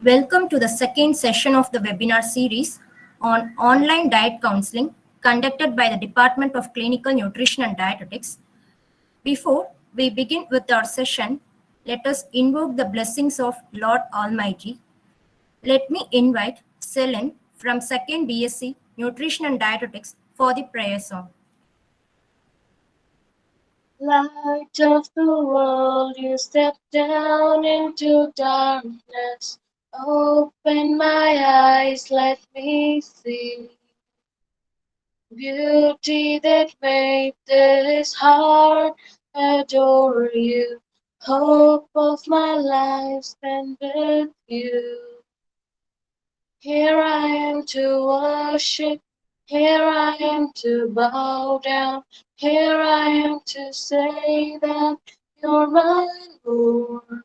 Welcome to the second session of the webinar series on online diet counseling conducted by the Department of Clinical Nutrition and Dietetics. Before we begin with our session, let us invoke the blessings of Lord Almighty. Let me invite Selene from 2nd BSc Nutrition and Dietetics for the prayer song. Light of the world, you step down into darkness. Open my eyes, let me see beauty that made this heart adore you. Hope of my life spent with you. Here I am to worship, here I am to bow down, here I am to say that you're my Lord.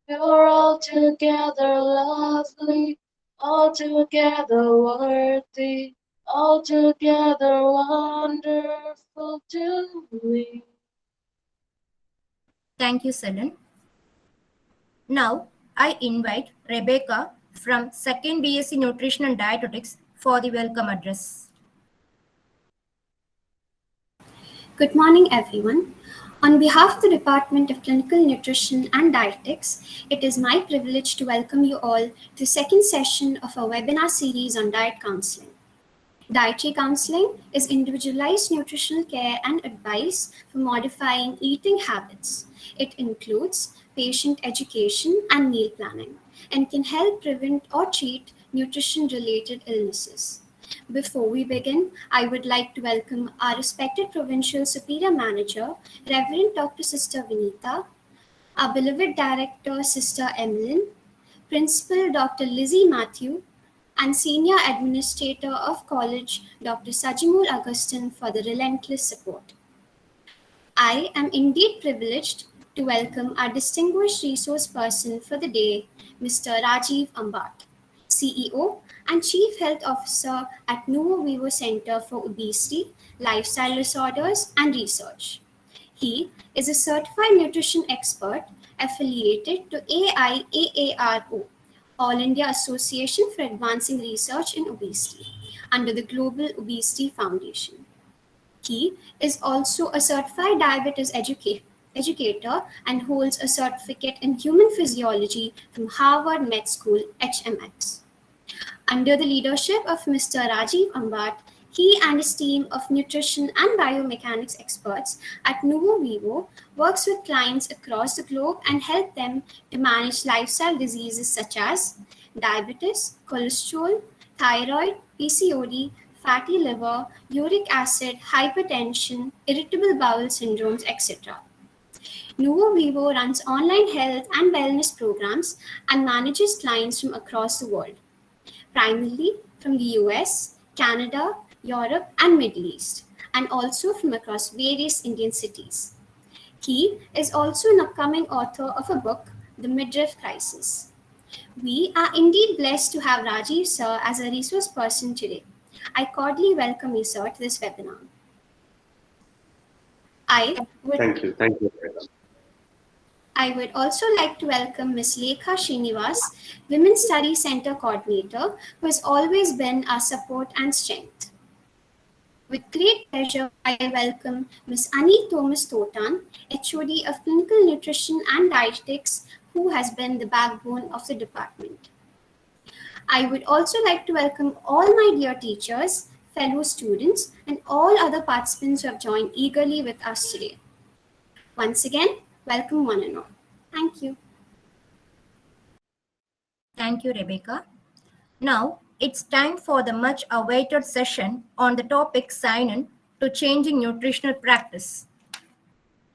You're altogether lovely, altogether worthy, altogether wonderful to me. Thank you, Selene. Now, I invite Rebecca from 2nd BSc Nutrition and Dietetics for the welcome address. Good morning, everyone. On behalf of the Department of Clinical Nutrition and Dietetics, it is my privilege to welcome you all to the second session of our webinar series on diet counseling. Dietary counseling is individualized nutritional care and advice for modifying eating habits. It includes patient education and meal planning and can help prevent or treat nutrition-related illnesses. Before we begin, I would like to welcome our respected Provincial Superior Manager, Reverend Dr. Sister Vinita, our beloved Director, Sister Emmeline, Principal Dr. Lizzie Matthew, and Senior Administrator of College, Dr. Sajimul Augustine, for the relentless support. I am indeed privileged to welcome our distinguished resource person for the day, Mr. Rajiv Ambat, CEO and Chief Health Officer at Nuvo Vivo Center for Obesity, Lifestyle Disorders and Research. He is a certified nutrition expert affiliated to AIAARO, All India Association for Advancing Research in Obesity, under the Global Obesity Foundation. He is also a certified diabetes educator and holds a certificate in human physiology from Harvard Med School, HMX. Under the leadership of Mr. Rajiv Ambat, he and his team of nutrition and biomechanics experts at Nuvo Vivo works with clients across the globe and help them to manage lifestyle diseases such as diabetes, cholesterol, thyroid, PCOD, fatty liver, uric acid, hypertension, irritable bowel syndromes, etc. Nuvo Vivo runs online health and wellness programs and manages clients from across the world, primarily from the US, Canada, Europe, and Middle East, and also from across various Indian cities. He is also an upcoming author of a book, The Midriff Crisis. We are indeed blessed to have Rajiv sir as a resource person today. I cordially welcome you, sir, to this webinar. I would Thank you. I would also like to welcome Ms. Lekha Srinivas, Women's Study Center Coordinator, who has always been our support and strength. With great pleasure, I welcome Ms. Annie Thomas Totan, HOD of Clinical Nutrition and Dietetics, who has been the backbone of the department. I would also like to welcome all my dear teachers, fellow students, and all other participants who have joined eagerly with us today. Once again, welcome one and all. Thank you. Thank you, Rebecca. Now, it's time for the much awaited session on the topic Sign-in to Changing Nutritional Practice.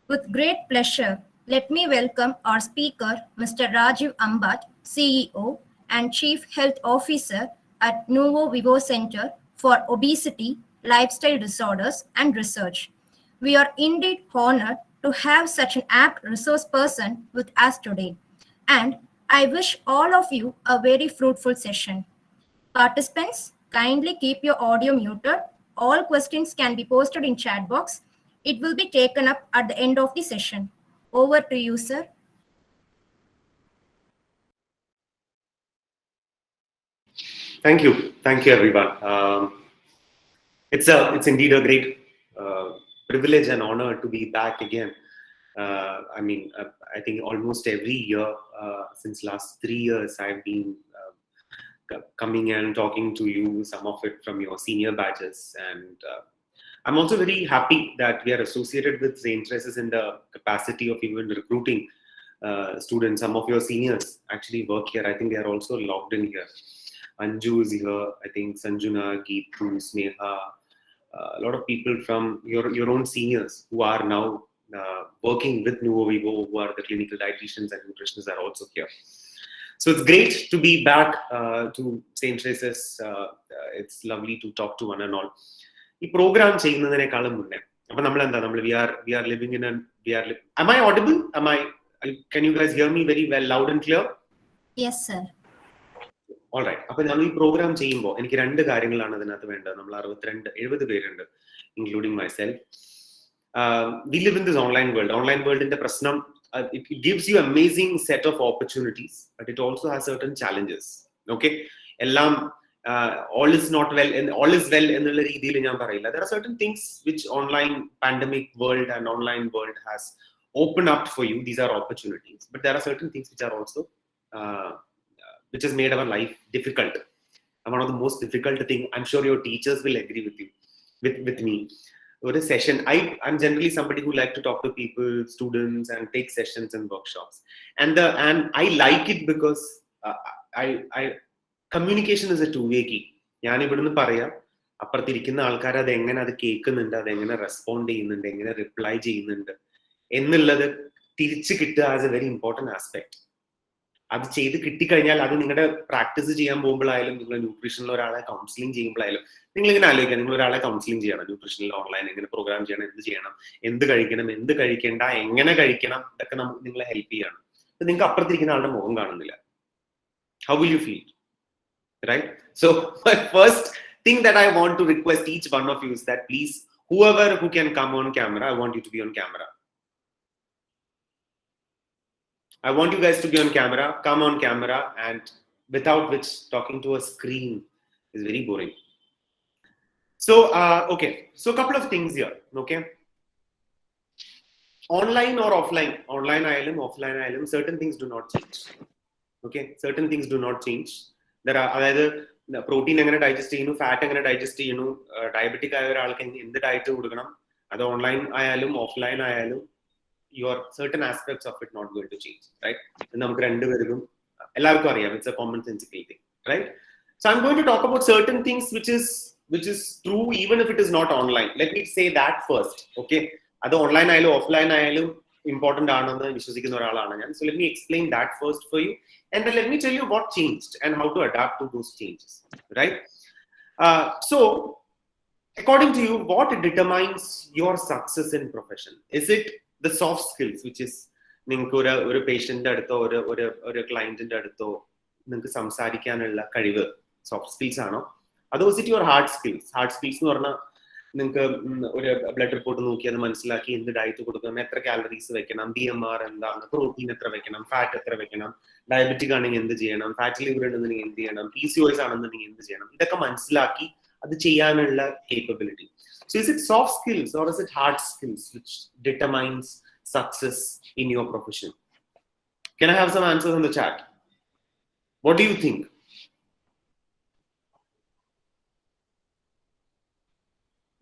With great pleasure, let me welcome our speaker, Mr. Rajiv Ambat, CEO and Chief Health Officer at Nuvo Vivo Center for Obesity, Lifestyle Disorders and Research. We are indeed honored to have such an apt resource person with us today, and I wish all of you a very fruitful session. Participants, kindly keep your audio muted. All questions can be posted in chat box. It will be taken up at the end of the session. Over to you, sir. Thank you, everyone. It's indeed a great privilege and honor to be back again. I think almost every year since last 3 years, I've been coming and talking to you, some of it from your senior batches, and I'm also very happy that we are associated with St. Teresa's in the capacity of even recruiting students. Some of your seniors actually work here. I think they are also logged in here. Anju is here. I think Sanjuna, Geetu, Sneha, a lot of people from your own seniors who are now working with Nuvo Vivo, who are the clinical dietitians and nutritionists, are also here. So it's great to be back to St. Teresa's. It's lovely to talk to one and all. ഈ programme ചെയ്യുന്നതിനേക്കാളും മുന്നേ അപ്പൊ നമ്മൾ എന്താ we are living in am I audible? Can you guys hear me very well, loud and clear? Yes, sir. All right. അപ്പൊ നമ്മൾ ഈ programme ചെയ്യുമ്പോൾ എനിക്ക് രണ്ട് കാര്യങ്ങളാണ് അതിനകത്ത് വേണ്ടത്. നമ്മൾ 70 പേരുണ്ട്, including myself. We live in this online world in the prasnam, it gives you amazing set of opportunities, but it also has certain challenges. Okay, all is not well and all is well ennulla reethiyil njan parayilla. There are certain things which online pandemic world and online world has opened up for you. These are opportunities, but there are certain things which are also which has made our life difficult. And one of the most difficult thing, I'm sure your teachers will agree with you, with me. Or a session, I'm generally somebody who like to talk to people, students, and take sessions and workshops. And I like it because communication is a two-way key. ഞാൻ ഇവിടുന്ന് പറയാം, അപ്പുറത്തിരിക്കുന്ന ആൾക്കാർ അത് എങ്ങനെ അത് കേൾക്കുന്നുണ്ട്, അതെങ്ങനെ respond ചെയ്യുന്നുണ്ട്, എങ്ങനെ റിപ്ലൈ ചെയ്യുന്നുണ്ട് എന്നുള്ളത് തിരിച്ചു കിട്ടുക as A very important aspect. അത് ചെയ്ത് കിട്ടിക്കഴിഞ്ഞാൽ അത് നിങ്ങളുടെ പ്രാക്ടീസ് ചെയ്യാൻ പോകുമ്പോഴായാലും, നിങ്ങൾ ന്യൂട്രീഷനിൽ ഒരാളെ കൗൺസിലിംഗ് ചെയ്യുമ്പോഴായാലും, നിങ്ങൾ ഇങ്ങനെ ആലോചിക്കുക, നിങ്ങൾ ഒരാളെ കൗൺസിലിംഗ് ചെയ്യണം, ന്യൂട്രീഷനിൽ ഓൺലൈൻ എങ്ങനെ പ്രോഗ്രാം ചെയ്യണം, എന്ത് ചെയ്യണം, എന്ത് കഴിക്കണം, എന്ത് കഴിക്കേണ്ട, എങ്ങനെ കഴിക്കണം, ഇതൊക്കെ നമുക്ക് നിങ്ങളെ ഹെൽപ്പ് ചെയ്യണം. നിങ്ങൾക്ക് അപ്പുറത്തിരിക്കുന്ന ആളുടെ മുഖം കാണുന്നില്ല. How will you feel? Right? So my first thing that I want to request each one of you is that please, whoever who can come on camera, I want you to be on camera. I want you guys to be on camera, come on camera, and without which talking to a screen is very boring. So, okay. So a couple of things here, okay? Online or offline, online ayalum, offline ayalum, certain things do not change. Okay? Certain things do not change. There are either protein എങ്ങനെ digest ചെയ്യുന്നു, fat എങ്ങനെ digest ചെയ്യുന്നു, diabetic ആയ ഒരാൾക്ക് എന്ത് diet കൊടുക്കണം, അത് online ആയാലും ഓഫ്ലൈൻ ആയാലും, your certain aspects of it not going to change, right? നമുക്ക് രണ്ടുപേർക്കും എല്ലാവർക്കും അറിയാം, it's a commonsensical thing, right? So I'm going to talk about certain things which is true even if it is not online. Let me say that first, okay? അത് online ആയാലും offline ആയാലും important ആണെന്ന് വിശ്വസിക്കുന്ന ഒരാളാണ് ഞാൻ. So let me explain that first for you, and then let me tell you what changed and how to adapt to those changes, right? So according to you, what determines your success in profession? Is it the soft skills, which is നിങ്ങൾക്ക് ഒരു patient അടുത്തോ ഒരു ക്ലയന്റിന്റെ അടുത്തോ നിങ്ങൾക്ക് സംസാരിക്കാനുള്ള കഴിവ്, soft skills ആണോ? അതോ is it your hard skills? Hard skills എന്ന് പറഞ്ഞാൽ നിങ്ങൾക്ക് ഒരു ബ്ലഡ് റിപ്പോർട്ട് നോക്കി അത് മനസ്സിലാക്കി എന്ത് ഡയറ്റ് കൊടുക്കണം, എത്ര കാലറീസ് വെക്കണം, BMR എന്താണ്, പ്രോട്ടീൻ എത്ര വെക്കണം, ഫാറ്റ് എത്ര വെക്കണം, ഡയബറ്റിക് ആണെങ്കിൽ എന്ത് ചെയ്യണം, ഫാറ്റ് ലിവർ ഉണ്ടെന്നുണ്ടെങ്കിൽ എന്ത് ചെയ്യണം, PCOS ആണെന്നുണ്ടെങ്കിൽ എന്ത് ചെയ്യണം, ഇതൊക്കെ മനസ്സിലാക്കി അത് ചെയ്യാനുള്ള capability. So is it soft skills or is it hard skills which determines success in your profession? Can I have some answers in the chat? What do you think?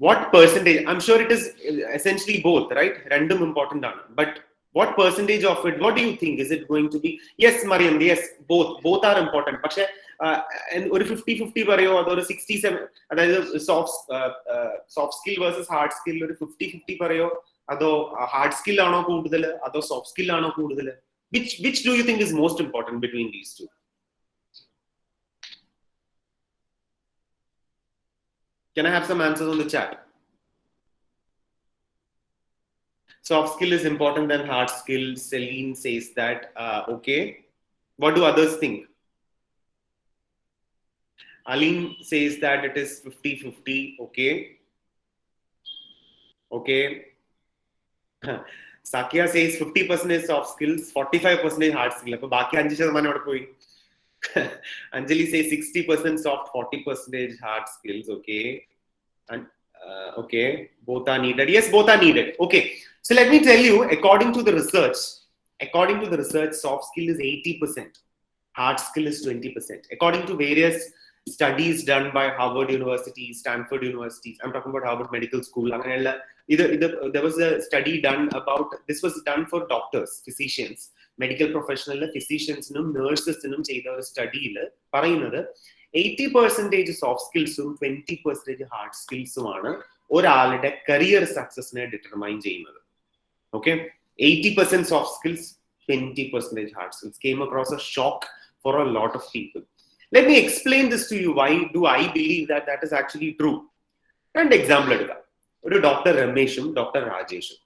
What percentage? I'm sure it is essentially both, right? Random important, but what percentage of it? What do you think? Is it going to be? Yes, Mariam. Yes, both are important. പക്ഷേ ഒരു 50-50 പറയോ, അതൊരു 67, അതായത് soft skill versus hard skill ഒരു 50-50 പറയോ, അതോ hard skill ആണോ കൂടുതൽ, അതോ സോഫ്റ്റ് സ്കിൽ ആണോ കൂടുതൽ? Which do you think is most important between these two? Can I have some answers on the chat? Soft skill is important than hard skill. Celine says that. Okay. What do others think? Aline says that it is 50-50. Okay. Okay. Sakya says 50% is soft skills, 45% is hard skill. അപ്പോൾ ബാക്കി 5% എവിടെ പോയി? Anjali say 60% soft, 40% hard skills. Okay. And okay, both are needed. Yes, both are needed. Okay. So let me tell you, according to the research, soft skill is 80%. Hard skill is 20%. According to various studies done by Harvard University, Stanford University, I'm talking about Harvard Medical School. There was a study done about, this was done for doctors, physicians, medical professional, physicians, nurses, study, 80% soft skills, 20% hard skills, ഒരാളുടെ career success determine ചെയ്യുന്നത്. Okay, 80% soft skills, 20% hard skills. Came across a shock for a lot of people. Let me explain this to you. Why do I believe that that is actually true? And example, Dr. Rameshum, Dr. Rajeshum.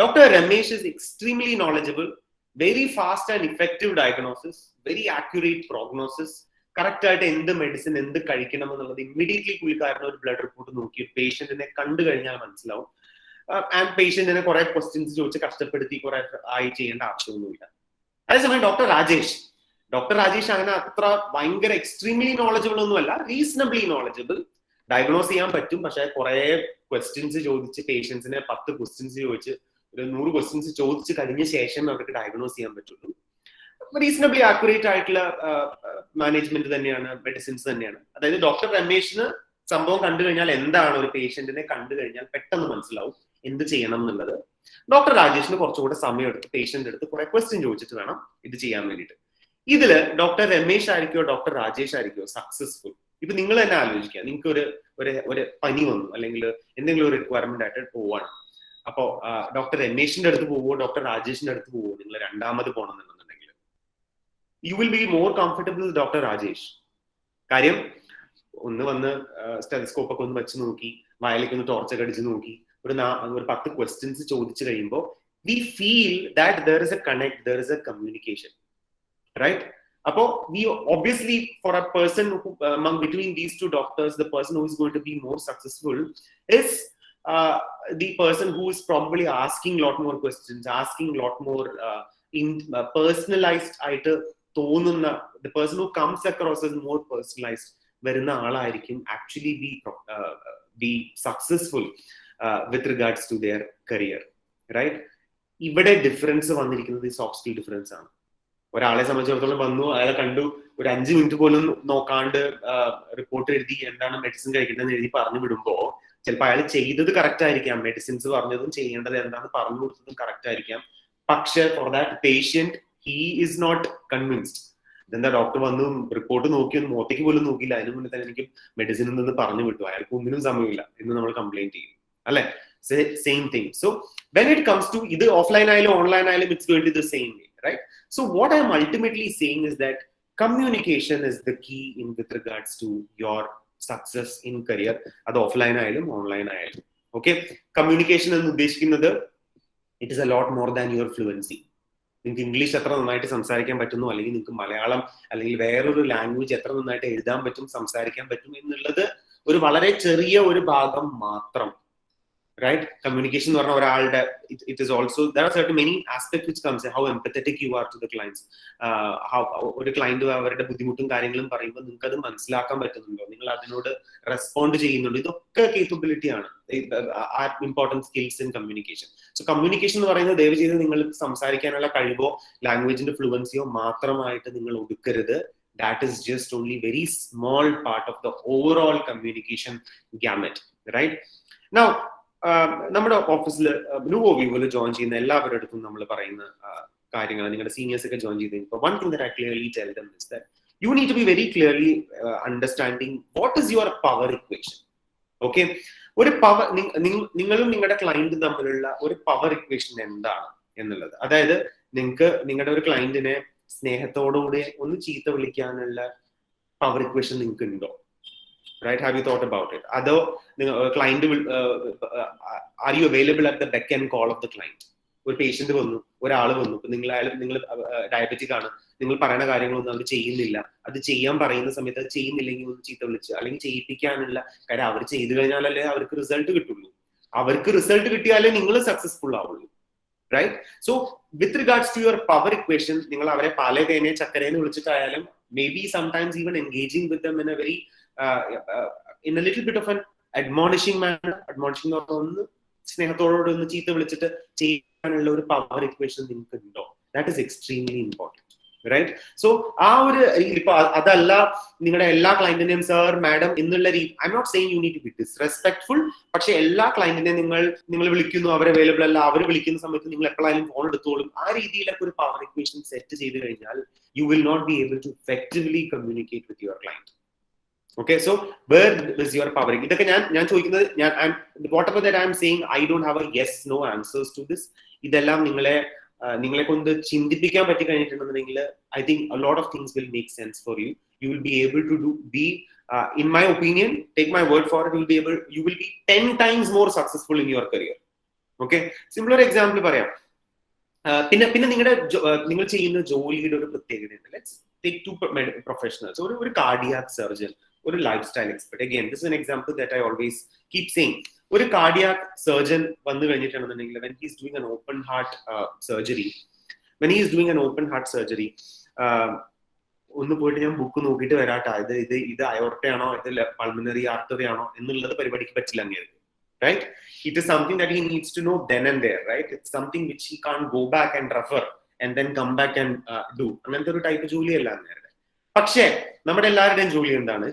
Dr. Ramesh is extremely knowledgeable, very fast and effective diagnosis, very accurate prognosis, correct at end the medicine, end the curriculum, immediately blood report to patient in a kandu and patient in a correct questions ചോദിച്ച് കഷ്ടപ്പെടുത്തി കുറെ ആയി ചെയ്യേണ്ട ആവശ്യമൊന്നുമില്ല. അതേസമയം doctor Rajesh അങ്ങനെ അത്ര ഭയങ്കര extremely knowledgeable ഒന്നുമല്ല, റീസണബിളി നോളജബിൾ. ഡയഗ്നോസ് ചെയ്യാൻ പറ്റും, പക്ഷെ കുറെ ക്വസ്റ്റ്യൻസ് ചോദിച്ച് പേഷ്യൻസിനെ 10 ക്വസ്റ്റ്യൻസ് ചോദിച്ച് ഒരു 100 ക്വസ്റ്റ്യൻസ് ചോദിച്ച് കഴിഞ്ഞ ശേഷം അവർക്ക് ഡയഗ്നോസ് ചെയ്യാൻ പറ്റുള്ളൂ. റീസണബിളി ആക്യുറേറ്റ് ആയിട്ടുള്ള മാനേജ്മെന്റ് തന്നെയാണ്, മെഡിസിൻസ് തന്നെയാണ്. അതായത് ഡോക്ടർ രമേഷിന് സംഭവം കണ്ടു കഴിഞ്ഞാൽ എന്താണ്, ഒരു പേഷ്യന്റിനെ കണ്ടു കഴിഞ്ഞാൽ പെട്ടെന്ന് മനസ്സിലാവും എന്ത് ചെയ്യണം എന്നുള്ളത്. ഡോക്ടർ രാജേഷിന് കുറച്ചുകൂടെ സമയം എടുത്ത് പേഷ്യന്റ് എടുത്ത് കുറെ ക്വസ്റ്റ്യൻ ചോദിച്ചിട്ട് വേണം ഇത് ചെയ്യാൻ വേണ്ടിയിട്ട്. ഇതില് ഡോക്ടർ രമേഷ് ആയിരിക്കോ ഡോക്ടർ രാജേഷ് ആയിരിക്കോ സക്സസ്ഫുൾ? ഇപ്പൊ നിങ്ങൾ തന്നെ ആലോചിക്കുക, നിങ്ങൾക്ക് ഒരു പനി വന്നു അല്ലെങ്കിൽ എന്തെങ്കിലും ഒരു റിക്വയർമെന്റ് ആയിട്ട് പോവാണ്. അപ്പോ ഡോക്ടർ രമേഷിന്റെ അടുത്ത് പോവോ ഡോക്ടർ രാജേഷിന്റെ അടുത്ത് പോവോ? നിങ്ങൾ രണ്ടാമത് പോകണമെന്നുണ്ടെങ്കിൽ you will be more comfortable with doctor Rajesh. കാര്യം ഒന്ന് വന്ന് സ്റ്റെതസ്കോപ്പ് ഒക്കെ ഒന്ന് വെച്ച് നോക്കി, വയലേക്ക് ഒന്ന് ടോർച്ചൊക്കെ അടിച്ച് നോക്കി, ഒരു 10 ക്വസ്റ്റ്യൻസ് ചോദിച്ചു കഴിയുമ്പോൾ we feel that there is A connect, there is A communication, right? Apo we obviously, for a person who, among between these two doctors, the person who is going to be more successful is the person who is probably asking a lot more questions, asking a lot more personalized item tonunna, the person who comes across as more personalized varuna aalaayirikkum actually be successful with regards to their career, right? Ivade difference vandirikkunnathu soft skill difference aanu. ഒരാളെ സംബന്ധിച്ചിടത്തോളം വന്നു, അയാളെ കണ്ടു, ഒരു 5 minute പോലും നോക്കാണ്ട് report എഴുതി എന്താണ് മെഡിസിൻ കഴിക്കേണ്ടതെന്ന് എഴുതി പറഞ്ഞു വിടുമ്പോ ചിലപ്പോൾ അയാൾ ചെയ്തത് കറക്റ്റ് ആയിരിക്കാം, മെഡിസിൻസ് പറഞ്ഞതും ചെയ്യേണ്ടത് എന്താണെന്ന് പറഞ്ഞു കൊടുത്തതും കറക്റ്റ് ആയിരിക്കാം, പക്ഷെ for that patient he is not convinced. ഇതെന്താ ഡോക്ടർ വന്നു റിപ്പോർട്ട് നോക്കി ഒന്ന് മുഖത്തേക്ക് പോലും നോക്കിയില്ല, അതിന് മുന്നേ തന്നെ എനിക്ക് മെഡിസിനിൽ നിന്ന് പറഞ്ഞു വിട്ടു, അയാൾക്ക് ഒന്നിനും സമയമില്ല എന്ന് നമ്മൾ കംപ്ലൈന്റ് ചെയ്യും, അല്ലെ? Same thing. So when it comes to ഇത് ഓഫ്ലൈൻ ആയാലും ഓൺലൈൻ ആയാലും it's going to the same way, right? So what I'm ultimately saying is that communication is the key in with regards to your success in career, adu offline ayalum online ayalum. Okay, communication ennu udheshikkunnathu it is a lot more than your fluency. നിങ്ങൾക്ക് English എത്ര നന്നായിട്ട് സംസാരിക്കാൻ പറ്റുന്നു, അല്ലെങ്കിൽ നിങ്ങൾക്ക് മലയാളം അല്ലെങ്കിൽ വേറൊരു language എത്ര നന്നായിട്ട് എഴുതാൻ പറ്റും, സംസാരിക്കാൻ പറ്റും എന്നുള്ളത് ഒരു വളരെ ചെറിയ ഒരു ഭാഗം മാത്രം, right? Communication എന്ന് പറഞ്ഞാൽ ഒരാളുടെ it is also, there are certain many aspects which comes, how empathetic you are to the clients, how ഒരു ക്ലയന്റ് അവരുടെ ബുദ്ധിമുട്ടും കാര്യങ്ങളും പറയുമ്പോൾ നിങ്ങൾക്ക് അത് മനസ്സിലാക്കാൻ പറ്റുന്നുണ്ടോ, നിങ്ങൾ അതിനോട് റെസ്പോണ്ട് ചെയ്യുന്നുണ്ടോ, ഇതൊക്കെ കേപ്പബിലിറ്റി ആണ്, important skills in communication. So communication എന്ന് പറയുന്നത് ദയവ് ചെയ്ത് നിങ്ങൾ സംസാരിക്കാനുള്ള കഴിവോ ലാംഗ്വേജിന്റെ ഫ്ലുവൻസിയോ മാത്രമായിട്ട് നിങ്ങൾ ഒതുക്കരുത്. That is just only very small part of the overall communication gamut, right? Now നമ്മുടെ ഓഫീസിൽ ന്യൂവോ വ്യൂവിൽ ജോയിൻ ചെയ്യുന്ന എല്ലാവരുടെ അടുത്തും നമ്മൾ പറയുന്ന കാര്യങ്ങൾ, നിങ്ങളുടെ സീനിയേഴ്സ് ഒക്കെ ജോയിൻ ചെയ്ത് കഴിഞ്ഞപ്പോൾ one thing that I clearly tell them is that you need to be very clearly understanding what is your power equation. Okay, ഒരു പവർ, നിങ്ങളും നിങ്ങളുടെ ക്ലയന്റും തമ്മിലുള്ള ഒരു പവർ ഇക്വേഷൻ എന്താണ് എന്നുള്ളത്. അതായത് നിങ്ങൾക്ക് നിങ്ങളുടെ ഒരു ക്ലയന്റിനെ സ്നേഹത്തോടുകൂടി ഒന്ന് ചീത്ത വിളിക്കാനുള്ള പവർ ഇക്വേഷൻ നിങ്ങൾക്ക് ഉണ്ടോ? Right? Have you thought about it? Other client will are you available at the beck and call of the client? ഒരു പേഷ്യന്റ് വന്നു, ഒരാൾ വന്നു, നിങ്ങൾ ഡയബറ്റിക് ആണ്, നിങ്ങൾ പറയുന്ന കാര്യങ്ങളൊന്നും അവർ ചെയ്യുന്നില്ല, അത് ചെയ്യാൻ പറയുന്ന സമയത്ത് അത് ചെയ്യുന്നില്ലെങ്കിൽ ഒന്ന് ചീത്ത വിളിച്ച് അല്ലെങ്കിൽ ചെയ്യിപ്പിക്കാനുള്ള കാര്യം അവർ ചെയ്തു കഴിഞ്ഞാലല്ലേ അവർക്ക് റിസൾട്ട് കിട്ടുള്ളൂ. അവർക്ക് റിസൾട്ട് കിട്ടിയാലേ നിങ്ങൾ സക്സസ്ഫുൾ ആവുള്ളൂ, right? So with regards to your power equation, നിങ്ങൾ അവരെ പാലേ തേനെ ചക്കരേന്ന് വിളിച്ചിട്ടായാലും maybe sometimes even engaging with them in a very in a little bit of an admonishing manner. Admonishing ഒന്ന് സ്നേഹത്തോടെ ഒന്ന് ചീത്ത വിളിച്ചിട്ട് ചെയ്യാനുള്ള ഒരു പവർ ഇക്വേഷൻ നിങ്ങൾക്ക് ഉണ്ടോ? That is extremely important, right? So ആ ഒരു ഇപ്പൊ അതല്ല നിങ്ങളുടെ എല്ലാ ക്ലയന്റിനെയും സർ മാഡം എന്നുള്ള രീതി, I am not saying you need to be disrespectful, പക്ഷെ എല്ലാ ക്ലയന്റിനെയും നിങ്ങൾ വിളിക്കുന്നു, അവർ അവൈലബിൾ അല്ല, അവർ വിളിക്കുന്ന സമയത്ത് നിങ്ങൾ എപ്പോഴായാലും ഫോൺ എടുത്തോളും, ആ രീതിയിലൊക്കെ ഒരു പവർ ഇക്വേഷൻ സെറ്റ് ചെയ്ത് കഴിഞ്ഞാൽ you will not be able to effectively communicate with your client. Okay, so where is your power? ഇതൊക്കെ ഞാൻ ചോദിക്കുന്നത്, whatever that I am saying, I don't have a yes no answers to this. ഇതെല്ലാം നിങ്ങളെ കൊണ്ട് ചിന്തിപ്പിക്കാൻ പറ്റി കഴിഞ്ഞിട്ടുണ്ടെന്നുണ്ടെങ്കിൽ I think a lot of things will make sense for you. You will be able to in my opinion, take my word for it, you will be 10 times more successful in your career. Okay, similar example പറയാം. പിന്നെ നിങ്ങൾ ചെയ്യുന്ന ജോലിയുടെ ഒരു പ്രത്യേകതയുണ്ട്. Let's take two professionals. ഒരു cardiac surgeon, ഒരു lifestyle expert. Again, this is an example that I always keep saying. ഒരു cardiac surgeon വന്നു കഴിഞ്ഞിട്ടുണ്ടെന്നുണ്ടെങ്കിൽ when he is doing an open heart surgery, ഒന്ന് പോയിട്ട് ഞാൻ ബുക്ക് നോക്കിയിട്ട് വരാട്ടാ, ഇത് അയോർട്ടയാണോ, ഇത് പൾമിനറി ആർട്ടറി ആണോ എന്നുള്ളത് പരിപാടിക്ക് പറ്റില്ല അങ്ങനെ, right? It is something that he needs to know then and there, right? It's something which he can't go back and refer and then come back and do. അങ്ങനത്തെ ഒരു ടൈപ്പ് ജോലിയല്ല അങ്ങനെ. പക്ഷേ നമ്മുടെ എല്ലാവരുടെയും ജോലി എന്താണ്?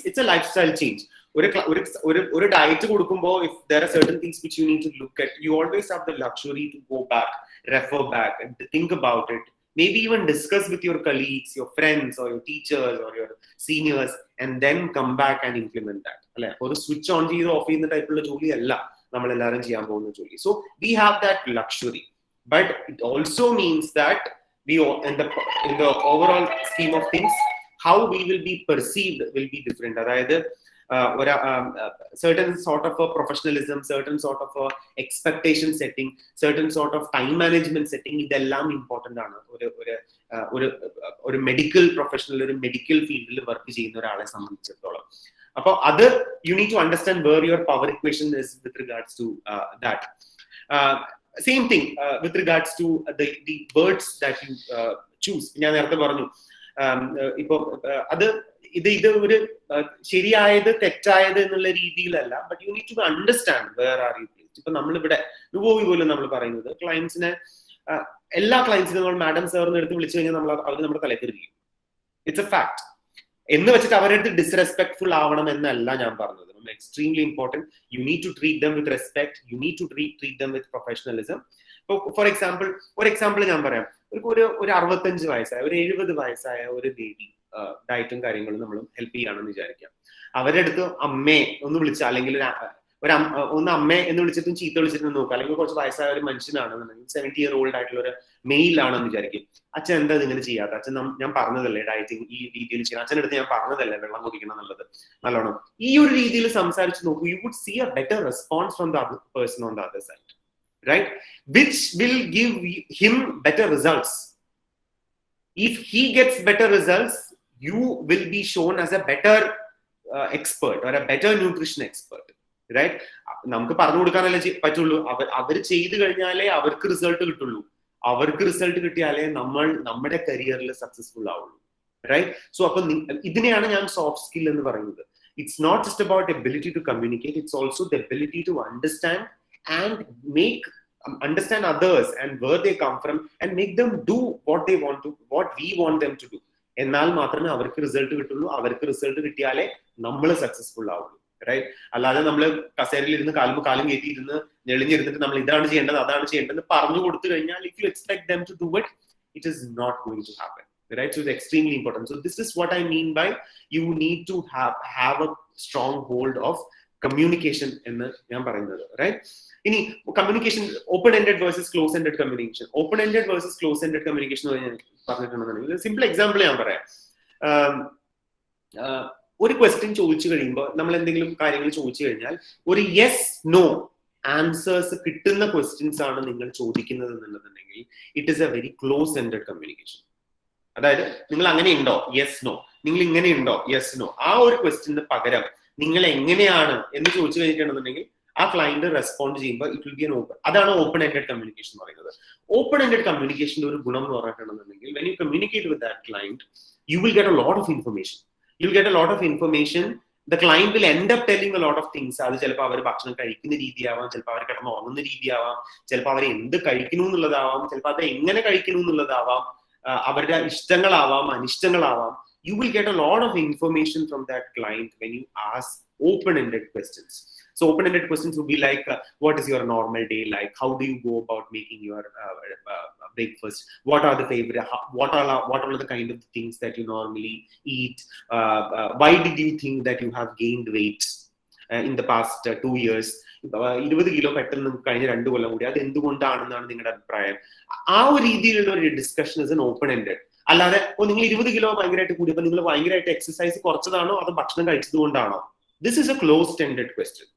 It's a lifestyle change. ഒരു diet കൊടുക്കുമ്പോൾ if there are certain things which you need to look at, you always have the luxury to go back, refer back and think about it, maybe even discuss with your colleagues, your friends or your teachers or your seniors, and then come back and implement that. അല്ലെ, ഒരു switch on ചെയ്ത് of ചെയ്യുന്ന ടൈപ്പുള്ള ജോലി അല്ല നമ്മൾ എല്ലാവരും ചെയ്യാൻ പോകുന്ന ജോലി. So we have that luxury, but it also means that in the overall scheme of things, how we will be perceived will be different. അതായത് certain sort of a professionalism, certain sort of a expectation setting, certain sort of time management setting, ഇതെല്ലാം important ആണ് ഒരു medical professional, ഒരു medical ഫീൽഡിൽ work ചെയ്യുന്ന ഒരാളെ സംബന്ധിച്ചിടത്തോളം. അപ്പോൾ അത് you need to understand where your power equation is with regards to that. Same thing with regards to the words that you choose. ഞാൻ നേരത്തെ പറഞ്ഞു, ഇപ്പൊ ഇത് ഒരു ശരിയായത് തെറ്റായത് എന്നുള്ള രീതിയിലല്ല, but you need to understand where are you placed. ഇപ്പൊ നമ്മളിവിടെ നുവോവി പോലും നമ്മൾ പറയുന്നത് ക്ലയൻസിനെ, എല്ലാ ക്ലയൻസിനും നമ്മൾ മാഡം സാറിന് എടുത്ത് വിളിച്ചു കഴിഞ്ഞാൽ അവർ നമ്മുടെ തലക്കെറിയും. It's A fact. എന്ന് വെച്ചിട്ട് അവരുടെ ഡിസ്റെസ്പെക്ട്ഫുൾ ആവണം എന്നല്ല ഞാൻ പറഞ്ഞത്. നമ്മൾ extremely important. You need to treat them with respect, you need to treat them with professionalism. For example ഞാൻ പറയാം, ഒരു 65 വയസ്സായ ഒരു 70 വയസ്സായ ഒരു ലേഡി ഡയറ്റും കാര്യങ്ങളും നമ്മൾ ഹെൽപ്പ് ചെയ്യാണെന്ന് വിചാരിക്കാം. അവരുടെ അടുത്ത് അമ്മേ ഒന്ന് വിളിച്ചാൽ, അല്ലെങ്കിൽ ഒന്ന് അമ്മേ എന്ന് വിളിച്ചിട്ടും ചീത്ത വിളിച്ചിട്ടും നോക്കുക, അല്ലെങ്കിൽ കുറച്ച് വയസ്സായ ഒരു മനുഷ്യനാണെന്നുണ്ടെങ്കിൽ 70 year old ആയിട്ടുള്ള ഒരു മെയിൽ ആണെന്ന് വിചാരിക്കും. അച്ഛൻ എന്താ ഇങ്ങനെ ചെയ്യാത്ത? അച്ഛൻ ഞാൻ പറഞ്ഞതല്ലേ ഡയറ്റിംഗ് ഈ രീതിയിൽ ചെയ്യണം, അച്ഛനടുത്ത് ഞാൻ പറഞ്ഞതല്ലേ വെള്ളം കുടിക്കണം എന്നുള്ളത് നല്ലോണം. ഈ ഒരു രീതിയിൽ സംസാരിച്ച് നോക്കൂ, you would see a better response from the other person on the other side, right? Which will give him better results. If he gets better results, you will be shown as a better expert or a better nutrition expert, right? നമുക്ക് പറഞ്ഞു കൊടുക്കാനല്ലേ പറ്റുള്ളൂ. അവർ ചെയ്തു കഴിഞ്ഞാലേ അവർക്ക് result കിട്ടുള്ളൂ. അവർക്ക് result കിട്ടിയാലേ നമ്മുടെ കരിയറിൽ സക്സസ്ഫുൾ ആവുള്ളൂ, റൈറ്റ്? സോ അപ്പൊ ഇതിനെയാണ് ഞാൻ സോഫ്റ്റ് സ്കിൽ എന്ന് പറയുന്നത്. It's not just about ability to communicate, it's also the ability to understand and understand others and where they come from and make them do what we want them to do. എന്നാൽ മാത്രമേ അവർക്ക് result കിട്ടുള്ളൂ. അവർക്ക് result കിട്ടിയാലേ നമ്മൾ successful ആവുള്ളൂ, right? അല്ലാതെ നമ്മൾ കസേരയിൽ ഇരുന്ന് കാലും കയറ്റിയിരുന്ന് ഞെളിഞ്ഞിരുന്നിട്ട് നമ്മൾ ഇതാണ് ചെയ്യേണ്ടത് അതാണ് ചെയ്യേണ്ടത് പറഞ്ഞു കൊടുത്തു കഴിഞ്ഞാൽ, if you expect them to do it is not going to happen, right? So it's extremely important. So this is what I mean by you need to have a strong hold of communication എന്ന് ഞാൻ പറയുന്നത്, right? ഇനി communication open ended versus close ended communication. Open ended versus close ended communication പറഞ്ഞിട്ടുണ്ടെന്നുണ്ടെങ്കിൽ simple example ഞാൻ പറയാം. ഒരു question ചോദിച്ചു കഴിയുമ്പോൾ, നമ്മൾ എന്തെങ്കിലും കാര്യങ്ങൾ ചോദിച്ചു കഴിഞ്ഞാൽ ഒരു യെസ് നോ ആൻസേഴ്സ് കിട്ടുന്ന ക്വസ്റ്റ്യൻസ് ആണ് നിങ്ങൾ ചോദിക്കുന്നത് എന്നുണ്ടെന്നുണ്ടെങ്കിൽ it is a very close ended communication. അതായത് നിങ്ങൾ അങ്ങനെ ഉണ്ടോ, യെസ് നോ, നിങ്ങൾ ഇങ്ങനെ ഉണ്ടോ, യെസ് നോ. ആ ഒരു ക്വസ്റ്റ്യന് പകരം നിങ്ങൾ എങ്ങനെയാണ് എന്ന് ചോദിച്ചു കഴിഞ്ഞിട്ടുണ്ടെന്നുണ്ടെങ്കിൽ ആ ക്ലയന്റ് റെസ്പോണ്ട് ചെയ്യുമ്പോൾ ഇറ്റ് വിൽ ബി അതാണ് ഓപ്പൺ എൻഡഡ് കമ്മ്യൂണിക്കേഷൻ എന്ന് പറയുന്നത്. ഓപ്പൺ എൻഡഡ് കമ്മ്യൂണിക്കേഷന്റെ ഒരു ഗുണം എന്ന് പറഞ്ഞിട്ടുണ്ടെന്നുണ്ടെങ്കിൽ when you communicate with that client you will get a lot of information. You will get a lot of information. The client will end up telling a lot of things. അത് ചിലപ്പോൾ അവർ ഭക്ഷണം കഴിക്കുന്ന രീതിയാവാം, ചിലപ്പോൾ അവർ കിടന്ന് ഉറങ്ങുന്ന രീതിയാവാം, ചിലപ്പോൾ അവർ എന്ത് കഴിക്കുന്നു എന്നുള്ളതാവാം, ചിലപ്പോൾ അത് എങ്ങനെ കഴിക്കുന്നു എന്നുള്ളതാവാം, അവരുടെ ഇഷ്ടങ്ങളാവാം അനിഷ്ടങ്ങളാവാം. You will get a lot of information from that client when you ask open-ended questions. So open-ended questions would be like, what is your normal day like? How do you go about making your breakfast? What are the favorite? What are the kind of things that you normally eat? Why did you think that you have gained weight in the past 2 years? 20 kilo പെട്ടെന്ന് കഴിഞ്ഞ 2 കൊല്ലം കൂടി അത് എന്തുകൊണ്ടാണെന്നാണ് നിങ്ങളുടെ അഭിപ്രായം? ആ ഒരു രീതിയിലുള്ള ഒരു ഡിസ്കഷൻ ഇസ് ഓപ്പൺ എൻഡഡ്. അല്ലാതെ നിങ്ങൾ 20 കിലോ ഭയങ്കരമായിട്ട് കൂടിയപ്പോൾ നിങ്ങൾ ഭയങ്കരമായിട്ട് എക്സസൈസ് കുറച്ചതാണോ അതോ ഭക്ഷണം കഴിച്ചത് കൊണ്ടാണോ? This is a closed ended question,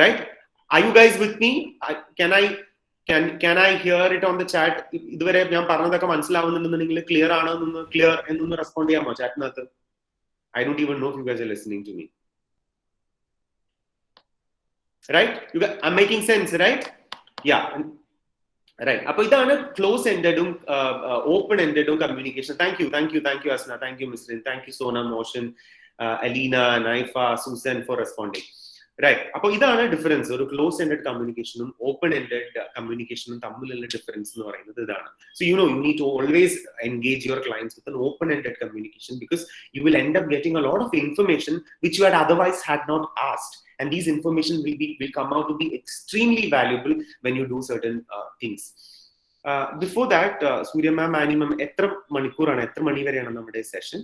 right? Are you guys with me? Can I hear it on the chat? ഇതുവരെ ഞാൻ പറഞ്ഞതൊക്കെ മനസ്സിലാവുന്നുണ്ടെന്നുണ്ടെങ്കിൽ ക്ലിയർ ആണോ എന്നൊന്ന് റെസ്പോണ്ട് ചെയ്യാമോ ചാറ്റിനകത്ത്? I don't even know if you guys are listening to me. Right? I'm making sense, right? Yeah. Right. അപ്പോൾ ഇതാണ് close എൻഡഡും open എൻഡഡും communication. Thank you Asna, thank you Misrin, thank you Sona, മോഷൻ, Aleena, Naifa, Susan for responding. Right. അപ്പോൾ ഇതാണ് difference. ഒരു close ended കമ്മ്യൂണിക്കേഷനും open ended കമ്മ്യൂണിക്കേഷനും തമ്മിലുള്ള ഡിഫറൻസ് എന്ന് പറയുന്നത് ഇതാണ്. So you need to always engage your clients with an open ended communication because you will end up getting a lot of information which you had otherwise had not asked. And these information will come out to be extremely valuable when you do certain things. Before that, Surya ma'am, Annie ma'am, എത്ര മണി വരെയാണ് നമ്മുടെ session?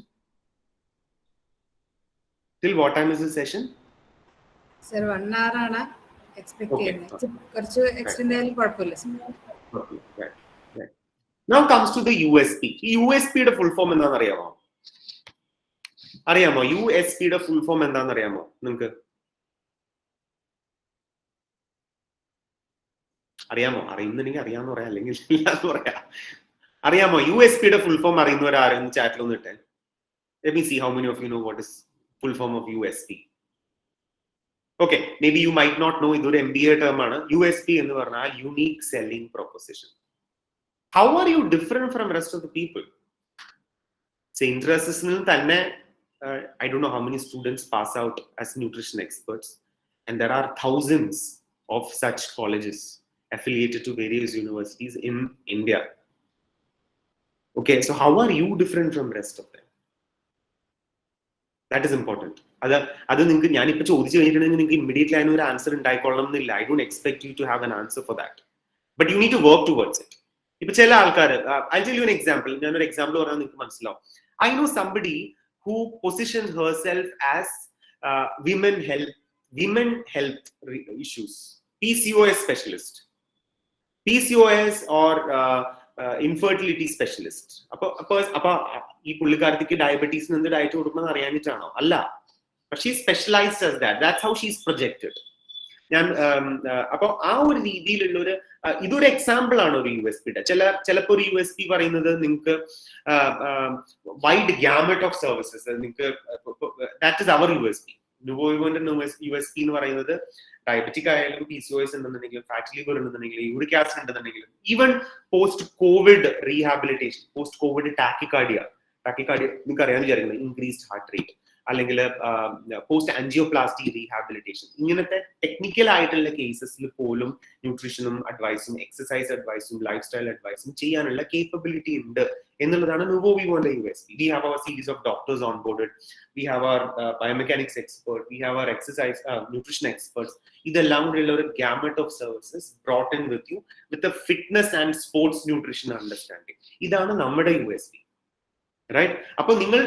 Till what time is the session? Sir, 1 hour ആണ് expect ചെയ്യുന്നത്. കുറച്ച് extend ആയാലും കുഴപ്പമില്ല. Now comes to the USP. ഈ USP യുടെ ഫുൾ ഫോം എന്താണെന്ന് അറിയാമോ? USP യുടെ ഫുൾ ഫോം എന്താണെന്ന് അറിയാമോ നിങ്ങൾക്ക്? അറിയുന്നുണ്ടെങ്കിൽ അറിയാന്ന് പറയാം, അല്ലെങ്കിൽ ഇല്ലാന്ന് പറയാം. അറിയാമോ? USP യുടെ ഫുൾ ഫോം അറിയുന്നവരാരെന്ന് ചാറ്റിലൊന്നും ഇട്ടെ. Let me see how many of you know what is full form of USP. Okay, maybe you might not know. ഇതൊരു MBA term ആണ്. USP എന്ന് പറഞ്ഞാൽ unique selling proposition. How are you different from rest of the people? So interests തന്നെ I don't know how many students pass out as nutrition experts, and there are thousands of such colleges affiliated to various universities in India. Okay, so how are you different from rest of them? That is important. അത് നിങ്ങൾക്ക് ഞാനിപ്പോൾ ചോദിച്ചു കഴിഞ്ഞിട്ടുണ്ടെങ്കിൽ നിങ്ങൾക്ക് immediately അതിനൊരു answer ഉണ്ടായിക്കൊള്ളണം എന്നില്ല. I don't expect you to have an answer for that, but you need to work towards it. ഇപ്പൊ ചില ആൾക്കാർ, I'll tell you an example. ഞാനൊരു എക്സാമ്പിൾ പറഞ്ഞാൽ നിങ്ങൾക്ക് മനസ്സിലാവും. I know somebody who positions herself as women health issues, PCOS specialist, PCOS or infertility specialist. അപ്പൊ ഈ പുള്ളിക്കാരത്തിക്ക് ഡയബറ്റീസിന് എന്ത് ഡയറ്റ് കൊടുക്കണമെന്ന് അറിയാനിട്ടാണോ? അല്ല. But she's specialized as that. That's how she's projected. അപ്പൊ ആ ഒരു രീതിയിലുള്ള ഇതൊരു എക്സാമ്പിൾ ആണ് ഒരു USP. ചിലപ്പോൾ ഒരു USP പറയുന്നത് നിങ്ങൾക്ക് വൈഡ് ഗാമറ്റ് ഓഫ് സർവീസസ്, നിങ്ങൾക്ക് ദാറ്റ് ഇസ് അവർ USP. നുവോവിന്റെ USP എന്ന് പറയുന്നത് ഡയബറ്റിക് ആയാലും PCOS ഉണ്ടെന്നുണ്ടെങ്കിലും ഫാറ്റ് ലിവർ ഉണ്ടെന്നുണ്ടെങ്കിലും യൂറിക് ആസിഡ് ഉണ്ടെന്നുണ്ടെങ്കിലും even post COVID rehabilitation, post COVID tachycardia നിങ്ങൾക്ക് അറിയാൻ വിചാരിക്കുന്നത് ഇൻക്രീസ്ഡ് ഹാർട്ട് റേറ്റ്, അല്ലെങ്കിൽ പോസ്റ്റ് ആൻജിയോപ്ലാസ്റ്റി റീഹാബിലിറ്റേഷൻ, ഇങ്ങനത്തെ ടെക്നിക്കൽ ആയിട്ടുള്ള കേസസിൽ പോലും ന്യൂട്രീഷനും അഡ്വൈസും എക്സസൈസ് അഡ്വൈസും ലൈഫ് സ്റ്റൈൽ അഡ്വൈസും ചെയ്യാനുള്ള കേപ്പബിലിറ്റി ഉണ്ട് എന്നുള്ളതാണ് നുവോവിവോന്റെ USP. We have our series of doctors onboarded. We have our biomechanics expert. We have our exercise nutrition experts. ഇതെല്ലാം കൂടെയുള്ള ഒരു gamut of services brought in with you with a fitness and sports nutrition understanding. ഇതാണ് നമ്മുടെ USP. Right? അപ്പൊ നിങ്ങൾ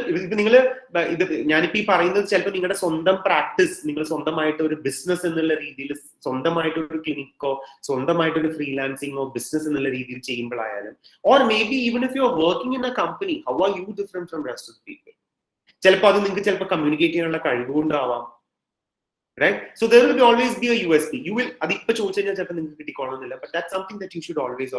ഇത് ഞാനിപ്പോ ഈ പറയുന്നത് ചിലപ്പോൾ നിങ്ങളുടെ സ്വന്തം പ്രാക്ടീസ്, നിങ്ങൾ സ്വന്തമായിട്ട് ഒരു ബിസിനസ് എന്നുള്ള രീതിയിൽ, സ്വന്തമായിട്ട് ഒരു ക്ലിനിക്കോ സ്വന്തമായിട്ടൊരു ഫ്രീലാൻസിങ്ങോ ബിസിനസ് എന്നുള്ള രീതിയിൽ ചെയ്യുമ്പോഴായാലും, or maybe even if you are working in a company, how are you different from rest of people? ചിലപ്പോൾ അത് നിങ്ങൾക്ക് ചിലപ്പോൾ കമ്മ്യൂണിക്കേറ്റ് ചെയ്യാനുള്ള കഴിവുകൊണ്ടാവാം. Right? So there will always be a USP. You will, അതിപ്പോ ചോദിച്ചു കഴിഞ്ഞാൽ ചിലപ്പോൾ നിങ്ങൾക്ക് കിട്ടിക്കോളണമെന്നില്ല, but that's something that you should always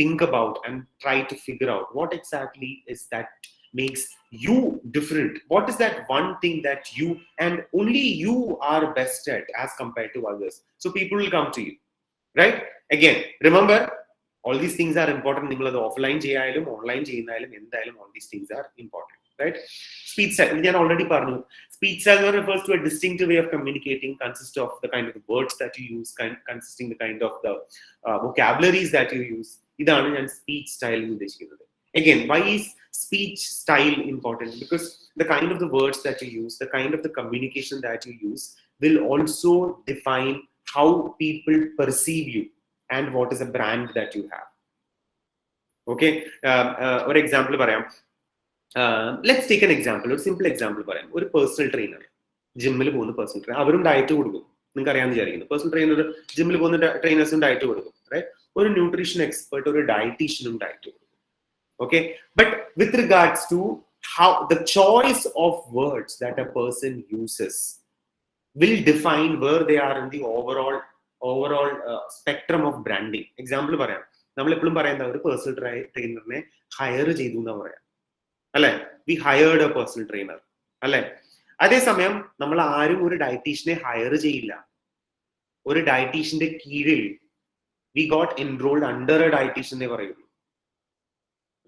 think about and try to figure out what exactly is that makes you different? What is that one thing that you and only you are best at as compared to others? So people will come to you, right? Again, remember, all these things are important. നിങ്ങൾ അത് offline ചെയ്യായാലും online ചെയ്യുന്നായാലും എന്തായാലും all these things are important, right? Speech style, ഞാൻ already പറഞ്ഞു. Speech style refers to a distinctive way of communicating, consists of the kind of the words that you use, consisting the kind of the vocabularies that you use. ഇതാണ് ഞാൻ speech style എന്ന് ഉദ്ദേശിക്കുന്നത്. Again, why is speech style important? Because the kind of the words that you use, the kind of the communication that you use will also define how people perceive you and what is a brand that you have. Okay, or example പറയാം. Let's take an example, a simple example പറയാം. ഒരു personal trainer, ജിമ്മിൽ പോകുന്ന personal trainer, അവരും diet കൊടുക്കും. നിങ്ങൾക്ക് അറിയാമെന്ന് വിചാരിക്കുന്നു. പേഴ്സണൽ ട്രെയിനർ ജിമ്മിൽ പോകുന്ന ട്രെയിനേഴ്സും ഡയറ്റ് കൊടുക്കും, റൈറ്റ്? ഒരു ന്യൂട്രീഷൻ എക്സ്പെർട്ട്, ഒരു ഡയറ്റീഷ്യനും ഡയറ്റ് കൊടുക്കും. Okay, but with regards to how the choice of words that a person uses will define where they are in the overall spectrum of branding. Example പറയാം, നമ്മൾ എപ്പോഴും പറയുന്ന ഒരു personal ട്രെയിനറിനെ higher ചെയ്തു എന്നാ പറയാം, അല്ലെ? We hired a personal trainer, അല്ലെ? അതേസമയം നമ്മൾ ആരും ഒരു ഡയറ്റീഷ്യനെ ഹയർ ചെയ്യില്ല. ഒരു ഡയറ്റീഷ്യന്റെ കീഴിൽ we got enrolled under a dietitian എന്നേ പറയുള്ളൂ.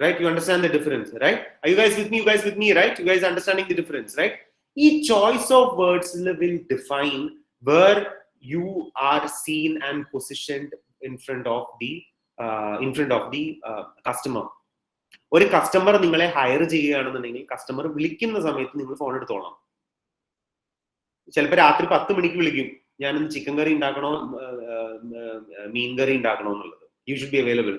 Right? You understand the difference, right? Are you guys with me? You guys with me, right? You guys understanding the difference, right? Each choice of words will define where you are seen and positioned in front of the customer. ഒരു customer നിങ്ങളെ higher ചെയ്യുകയാണെന്നുണ്ടെങ്കിൽ customer വിളിക്കുന്ന സമയത്ത് നിങ്ങൾ phone എടുത്തോളാം. ചിലപ്പോൾ രാത്രി 10 മണിക്ക് വിളിക്കും, ഞാനിന്ന് ചിക്കൻ കറി ഉണ്ടാക്കണോ മീൻ കറി ഉണ്ടാക്കണോ എന്നുള്ളത്. You should be available.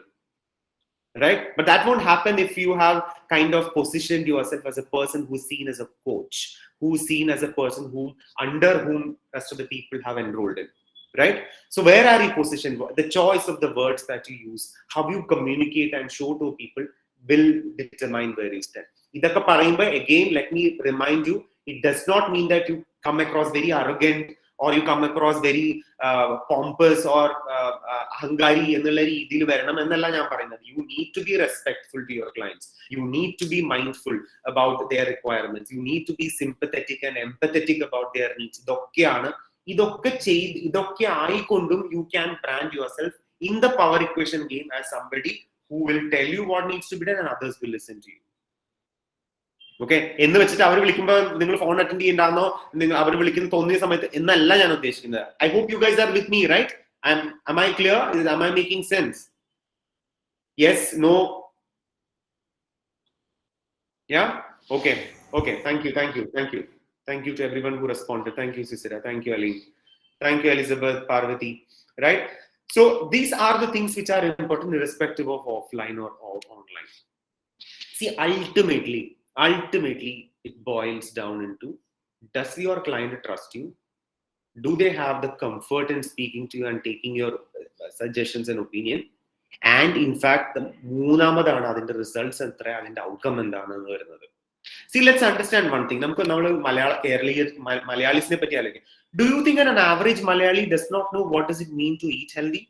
Right? But that won't happen if you have kind of positioned yourself as a person who's seen as a coach, who's seen as a person under whom rest of the people have enrolled in. Right? So where are you positioned? The choice of the words that you use, how you communicate and show to people will determine where you stand. Idakka parayumba, again, let me remind you, it does not mean that you come across very arrogant or you come across very pompous or hungary ennulla reethil varanam ennalla njan parayunnathu. You need to be respectful to your clients. You need to be mindful about their requirements. You need to be sympathetic and empathetic about their needs. idokke aayikondum you can brand yourself in the power equation game as somebody who will tell you what needs to be done and others will listen to you. Okay, എന്ന് വെച്ചിട്ട് അവർ വിളിക്കുമ്പോൾ നിങ്ങൾ phone attend ചെയ്യണ്ടാന്നോ, അവർ വിളിക്കുന്ന തോന്നിയ സമയത്ത് എന്നല്ല ഞാൻ ഉദ്ദേശിക്കുന്നത്. I hope you guys are with me, right? Am I clear? Am I making sense? Yes? No? Yeah? Okay. Thank you to everyone who responded. Thank you, Sisira. Thank you, Aline. Thank you, Elizabeth, Parvati. Right? So these are the things which are important irrespective of offline or online. See, ultimately it boils down into, does your client trust you? Do they have the comfort in speaking to you and taking your suggestions and opinion? And in fact, the moonamadana adinte results entra adinte outcome endana ennu varunathu. See, let's understand one thing. Namukku nammal Malayalis ne patti alike. Do you think an average Malayali does not know what does it mean to eat healthy?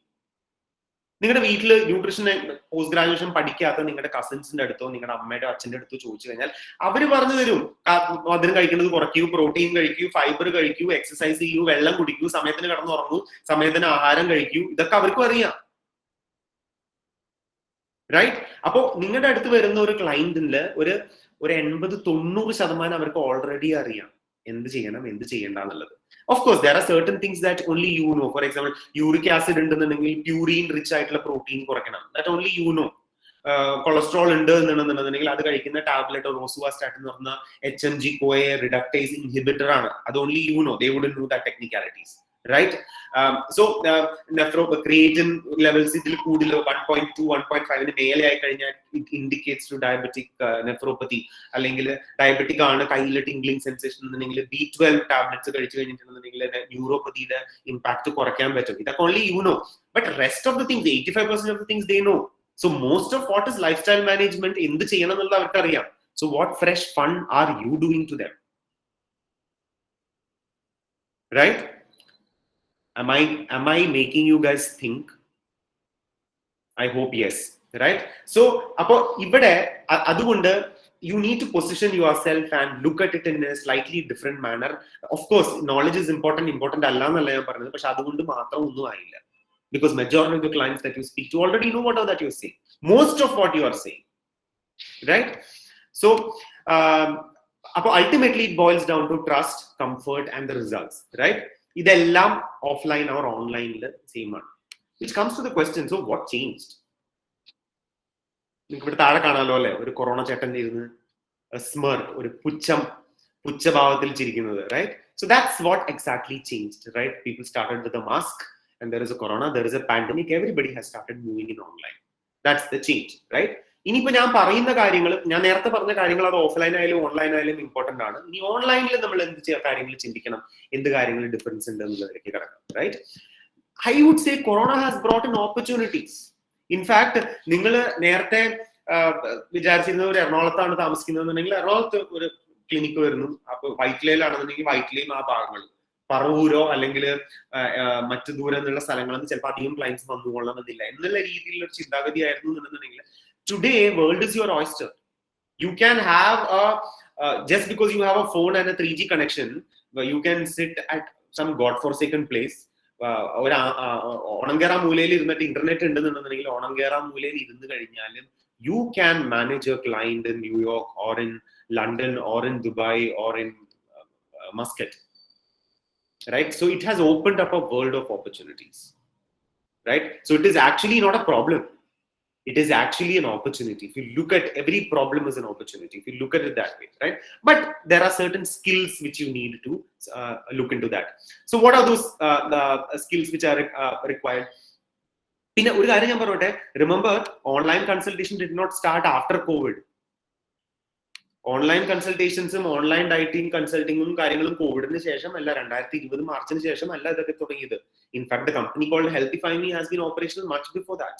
നിങ്ങളുടെ വീട്ടിൽ nutrition post graduation പഠിക്കാത്ത നിങ്ങളുടെ കസിൻസിന്റെ അടുത്തോ നിങ്ങളുടെ അമ്മയുടെ അച്ഛൻ്റെ അടുത്തോ ചോദിച്ചു കഴിഞ്ഞാൽ അവർ പറഞ്ഞു തരും, മധുരം കഴിക്കുന്നത് കുറയ്ക്കൂ, പ്രോട്ടീൻ കഴിക്കൂ, ഫൈബർ കഴിക്കൂ, എക്സസൈസ് ചെയ്യൂ, വെള്ളം കുടിക്കൂ, സമയത്തിന് കിടന്നുറങ്ങൂ, സമയത്തിന് ആഹാരം കഴിക്കൂ. ഇതൊക്കെ അവർക്കും അറിയാം, റൈറ്റ്? അപ്പോ നിങ്ങളുടെ അടുത്ത് വരുന്ന ഒരു ക്ലയന്റില് ഒരു 80-90% അവർക്ക് ഓൾറെഡി അറിയാം എന്ത് ചെയ്യണം എന്ത് ചെയ്യണ്ട എന്നുള്ളത്. Of course, there are certain things that only you know. For example, uric acid ഉണ്ടെന്നുണ്ടെങ്കിൽ പ്യൂറിൻ റിച്ച് ആയിട്ടുള്ള പ്രോട്ടീൻ കുറയ്ക്കണം. That only you know. Cholesterol ഉണ്ട് എന്നുണ്ടെന്നുണ്ടെങ്കിൽ അത് കഴിക്കുന്ന ടാബ്ലറ്റ് റോസുവാസ്റ്റാറ്റ് എന്ന് പറഞ്ഞ HMG CoA reductase inhibitor ആണ്. അത് only you know. They wouldn't know that technicalities. Right? So creatine levels ഇതിൽ കൂടുതൽ 1.2 1.5 മേലെ ആയി കഴിഞ്ഞാൽ it indicates to diabetic nephropathy. അല്ലെങ്കിൽ ഡയബറ്റിക് ആണ്, കയ്യിൽ ടിംഗ്ലിംഗ് സെൻസേഷൻ ഉണ്ടെങ്കിൽ B12 ടാബ്ലറ്റ്സ് കഴിച്ചു കഴിഞ്ഞിട്ടുണ്ടെങ്കിൽ ന്യൂറോപ്പതിയുടെ ഇമ്പാക്ട് കുറയ്ക്കാൻ പറ്റും. ഇതൊക്കെ only you know. But rest of the things, 85% of the things they know. So most of what is lifestyle management എന്ത് ചെയ്യണം എന്നുള്ളത് അവർക്ക് അറിയാം. So what fresh fun are you doing to them? Right? Am I making you guys think? I hope yes. Right? So appo ivide adukonde you need to position yourself and look at it in a slightly different manner. Of course, knowledge is important alla nalla ഞാൻ പറഞ്ഞത്, പക്ഷെ അതുകൊണ്ട് മാത്രം ഒന്നും ആയില്ല. Because majority of the clients that you speak to already know what that you're saying. Most of what you are saying, right? So, ultimately it boils down to trust, comfort, and the results, right? ഇതെല്ലാം offline or online same ആണ്. Which comes to the question, so what changed? നിങ്ങൾക്ക് ഇവിടെ താഴെ കാണാലോ അല്ലെ, ഒരു corona ചേട്ടൻ ഇരുന്ന് സ്മർക്ക്, ഒരു പുച്ഛഭാവത്തിൽ ചിരിക്കുന്നത്, right? So that's what exactly changed, right? People started with a mask, and there is a corona, there is a pandemic, everybody has started moving in online. That's the change, right? ഇനിയിപ്പോ ഞാൻ പറയുന്ന കാര്യങ്ങൾ, ഞാൻ നേരത്തെ പറഞ്ഞ കാര്യങ്ങൾ അത് offline ആയാലും ഓൺലൈൻ ആയാലും ഇമ്പോർട്ടന്റ് ആണ്. ഇനി ഓൺലൈനിൽ നമ്മൾ എന്ത് കാര്യങ്ങൾ ചിന്തിക്കണം, എന്ത് കാര്യങ്ങൾ ഡിഫറൻസ് ഉണ്ട് എന്നുള്ളതിലേക്ക് കിടക്കാം, right? I would say Corona has brought in opportunities. In fact, നിങ്ങൾ നേരത്തെ വിചാരിച്ചിരുന്ന ഒരു എറണാകുളത്താണ് താമസിക്കുന്നതെന്നുണ്ടെങ്കിൽ എറണാകുളത്ത് ഒരു ക്ലിനിക്ക് വരുന്നു, അപ്പൊ വൈറ്റിലയിലാണെന്നുണ്ടെങ്കിൽ വൈറ്റിലയും ആ ഭാഗങ്ങൾ, പറവൂരോ അല്ലെങ്കിൽ മറ്റു ദൂരം എന്നുള്ള സ്ഥലങ്ങളിൽ ചിലപ്പോൾ അധികം ക്ലയൻസ് വന്നുകൊള്ളണമെന്നില്ല എന്നുള്ള രീതിയിലുള്ള ഒരു ചിന്താഗതി ആയിരുന്നു എന്നുണ്ടെങ്കിൽ today world is your oyster. You can have just because you have a phone and a 3G connection, you can sit at some godforsaken place. ഓണങ്കേറ മൂലയിൽ ഇരുന്നിട്ട് ഇന്റർനെറ്റ് ഉണ്ടെന്നുണ്ടെന്നുണ്ടെങ്കിൽ ഓണങ്കേറ മൂലയിൽ ഇരുന്ന് കഴിഞ്ഞാലും you can manage a client in New York or in London or in Dubai or in Muscat, right? So it has opened up a world of opportunities, right? So it is actually not a problem. It is actually an opportunity. If you look at every problem as an opportunity, if you look at it that way, right? But there are certain skills which you need to look into that. So what are those the skills which are required? പിന്നെ ഒരു കാര്യം ഞാൻ പറയട്ടെ, remember online consultation did not start after COVID. Online കൺസൾട്ടേഷൻസും online dieting കൺസൾട്ടിങ്ങും കാര്യങ്ങളും കോവിഡിന് ശേഷം അല്ല, 2020 മാർച്ചിന് ശേഷം അല്ല ഇതൊക്കെ തുടങ്ങിയത്. In fact the company called Healthify Me has been operational much before that.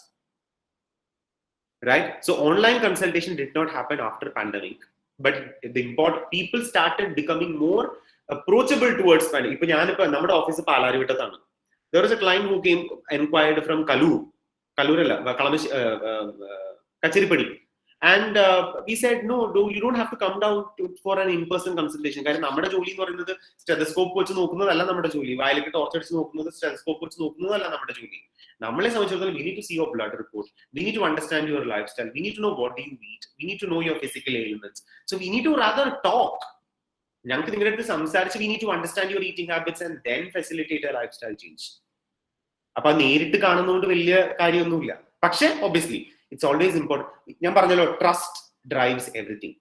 Right? So online consultation did not happen after pandemic, but the important people started becoming more approachable towards pandemic. ഇപ്പൊ ഞാനിപ്പോ നമ്മുടെ office പാലാരിവട്ടത്താണ്. There was a client who came inquired from Kalluralla, Kachiripadi, and we said no, you don't have to come down for an in-person consultation. കാരണം നമ്മുടെ ജോലി എന്ന് പറയുന്നത് stethoscope വെച്ച് നോക്കുന്നതല്ല നമ്മുടെ ജോലി, വായിലേക്ക് ടോർച്ച് അടിച്ച് നോക്കുന്നത്, സ്റ്റെതസ്കോപ്പ് വെച്ച് നോക്കുന്നതല്ല നമ്മുടെ ജോലി. നമ്മളെ സംബന്ധിച്ചിടത്തോളം we need to see your blood report, we need to understand your lifestyle, we need to know what do you eat, we need to know your physical ailments. So we need to rather talk. ഞങ്ങൾക്ക് നിങ്ങളുടെ അടുത്ത് സംസാരിച്ച് we need to understand your eating habits and then facilitate a lifestyle change. അപ്പൊ നേരിട്ട് കാണുന്നതുകൊണ്ട് വലിയ കാര്യമൊന്നുമില്ല, പക്ഷെ obviously it's always important. ഞാൻ പറഞ്ഞല്ലോ, trust drives everything.